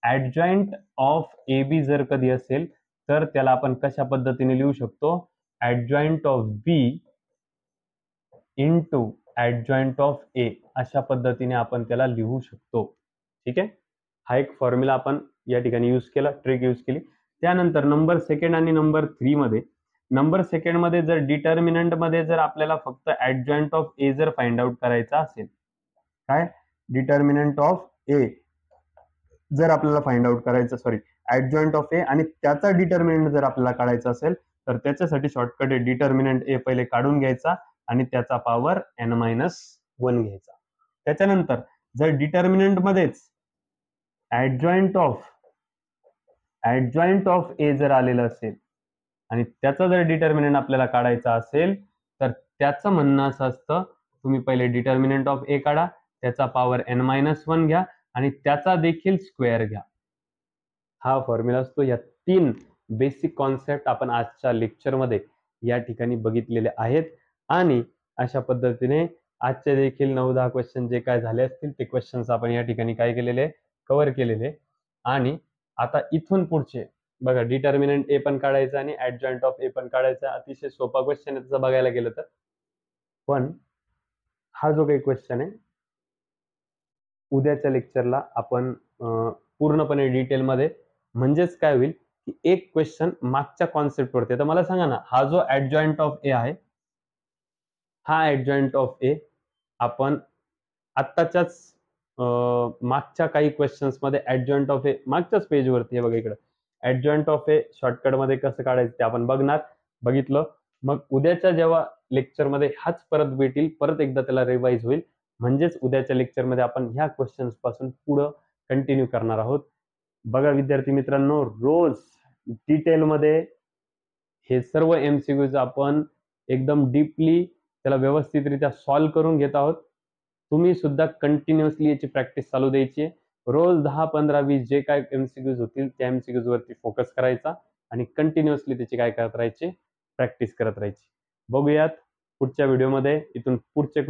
Speaker 1: ऍडजॉइंट ऑफ ए बी जर कधी असेल तर त्याला आपण कशा पद्धतीने लिहू शकतो, adjoint of B into adjoint of A, अशा पद्धतीने आपण त्याला लिहू शकतो. ठीक आहे. हा एक फॉर्म्युला आपण या ठिकाणी यूज केला, ट्रिक यूज केली. त्यानंतर नंबर सेकंड आणि नंबर 3 मध्ये, नंबर सेकंड मध्ये जर डिटर्मिनंट मध्ये जर आपल्याला फक्त ऍडजॉइंट ऑफ ए जर फाइंड आउट करायचा असेल, काय डिटर्मिनंट ऑफ ए
Speaker 2: जर आपल्याला फाइंड आउट करायचं ऍडजॉइंट ऑफ ए आणि त्याचा डिटर्मिनंट जर आपल्याला काढायचा असेल तर त्याच्यासाठी शॉर्टकट आहे डिटर्मिनंट ए पहिले काढून घ्यायचा आणि त्याचा पॉवर n-1 घ्यायचा. त्याच्यानंतर जर डिटर्मिनंट मध्येच ऍडजॉइंट ऑफ ए जर आलेलं असेल आणि त्याचा जर डिटर्मिनंट आपल्याला काढायचा असेल तर त्याचं म्हणणं असं असतं तुम्ही पहिले डिटर्मिनंट ऑफ ए काढा, त्याचा पॉवर n-1 घ्या आणि त्याचा देखील स्क्वेअर घ्या. हा फॉर्म्युला असतो. या 3 बेसिक कॉन्सेप्ट आपण आजच्या लेक्चरमध्ये या ठिकाणी बघितलेले आहेत आणि अशा पद्धतीने आजचे देखील 9-10 क्वेश्चन जे काय झाले असतील ते क्वेश्चन्स आपण या ठिकाणी काय केलेले कव्हर केलेले. आणि आता इथून पुढचे बघा डिटर्मिनंट ए पण काढायचं आणि ऍडजॉइंट ऑफ ए पण काढायचा. अतिशय सोपा क्वेश्चन आहे तसं बघायला गेलं तर. पण हा जो काही क्वेश्चन आहे उद्याच्या लेक्चरला आपण पूर्णपणे डिटेलमध्ये म्हणजेच काय होईल की एक क्वेश्चन मागच्या कॉन्सेप्ट वरती. तर मला सांगा ना हा जो ऍडजॉइंट ऑफ ए आहे हा ऍडजॉइंट ऑफ ए आपण आत्ताच्याच मागच्या काही क्वेश्चन्स मध्ये ऍडजॉइंट ऑफ ए मागच्याच पेज वरती आहे बघा इकडे ऍडजॉइंट ऑफ ए शॉर्टकट मध्ये कसं काढायचं ते आपण बघितलं. मग उद्याच्या जेव्हा लेक्चर मध्ये हाच परत भेटेल परत एकदा त्याला रिवाइज होईल म्हणजेच उद्याच्या लेक्चर मध्ये आपण ह्या क्वेश्चन्स पासून पुढे कंटिन्यू करणार आहोत. बघा विद्यार्थी मित्रांनो रोज डिटेलमध्ये हे सर्व एमसीक्यूज आपण एकदम डीपली त्याला व्यवस्थितरित्या सॉल्व्ह करून घेत आहोत. तुम्ही सुद्धा कंटिन्युअसली याची प्रॅक्टिस चालू द्यायची. रोज 10, 15, 20 जे काय एमसीक्यूज होतील त्या एमसीक्यूज वरती फोकस करायचा आणि कंटिन्युअसली त्याची काय करत राहायची प्रॅक्टिस करत राहायची. बघूयात पुढच्या व्हिडिओमध्ये इथून पुढचे